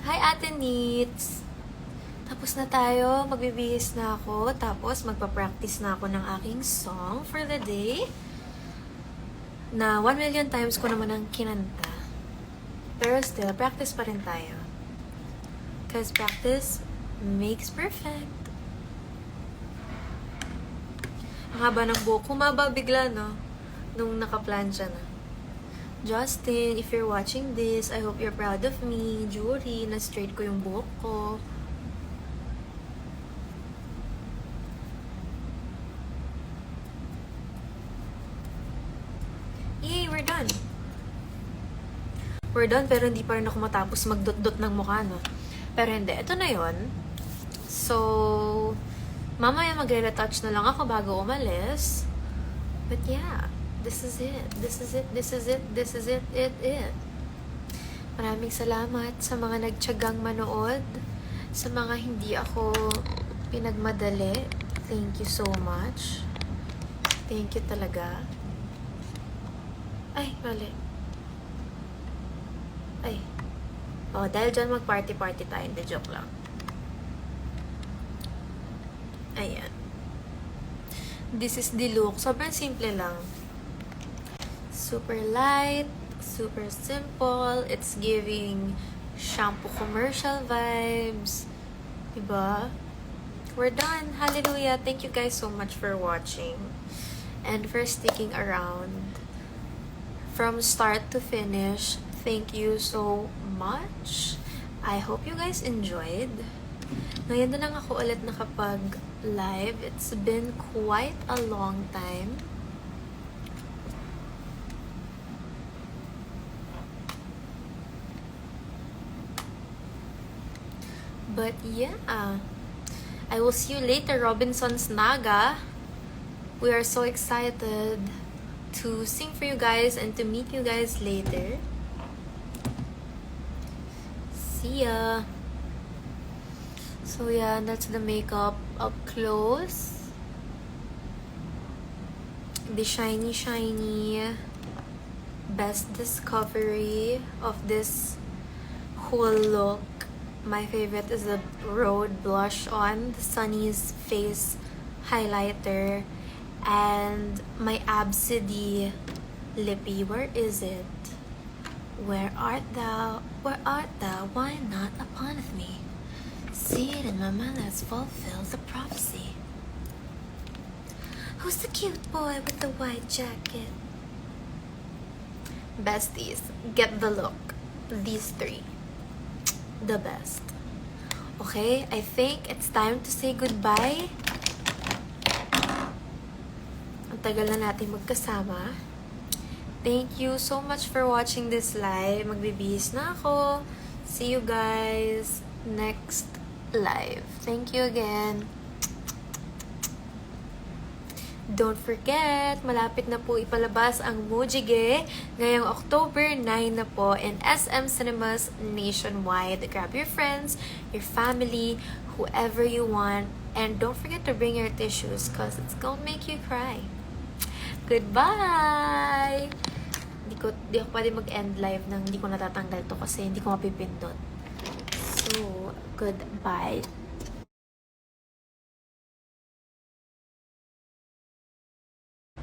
S1: Hi, Ate Neats! Tapos na tayo, magbibihis na ako, tapos magpa-practice na ako ng aking song for the day. Na 1 million times ko naman ang kinanta. Pero still, practice pa rin tayo. Because practice makes perfect. Ang haba ng buhok, humaba bigla, no? Nung naka-plancha na. Justin, if you're watching this, I hope you're proud of me. Jury, na-straight ko yung buhok ko. Yay, we're done. We're done, pero hindi pa rin ako matapos magdot-dot ng mukha, no? Pero hindi, ito na yon. So, mamaya magre-retouch na lang ako bago umalis. But yeah. This is it. This is it. This is it. This is it. It. Maraming salamat sa mga nagtiyagang manood. Sa mga hindi ako pinagmadali. Thank you so much. Thank you talaga. Ay, mali. Ay. Oh, dahil dyan mag-party-party tayo. Hindi, joke lang. Ayan. This is the look. Sobrang simple lang. Super light, super simple. It's giving shampoo commercial vibes. Diba? We're done. Hallelujah. Thank you guys so much for watching and for sticking around from start to finish. Thank you so much. I hope you guys enjoyed. Ngayon na lang ako ulit nakapag-live. It's been quite a long time. But yeah, I will see you later, Robinson's Naga. We are so excited to sing for you guys and to meet you guys later. See ya. So yeah, that's the makeup up close. The shiny best discovery of this whole look. My favorite is the Rhode Blush on, the Sunny's Face Highlighter, and my Absidy Lippy. Where is it? Where art thou? Where art thou? Why not upon me? See it in my mind, let's fulfill the prophecy. Who's the cute boy with the white jacket? Besties, get the look. These three. The best. Okay, I think it's time to say goodbye. Ang tagal na natin magkasama. Thank you so much for watching this live. Magbibihis na ako. See you guys next live. Thank you again. Don't forget, malapit na po ipalabas ang Mujige ngayong October 9 na po in SM Cinemas nationwide. Grab your friends, your family, whoever you want. And don't forget to bring your tissues because it's gonna make you cry. Goodbye! Di ako pwede mag-end live nang hindi ko natatanggal to kasi hindi ko mapipindot. So, goodbye.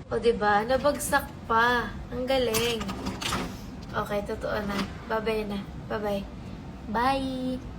S1: O, diba? Nabagsak pa. Ang galing. Okay, totoo na. Bye-bye na. Bye-bye. Bye!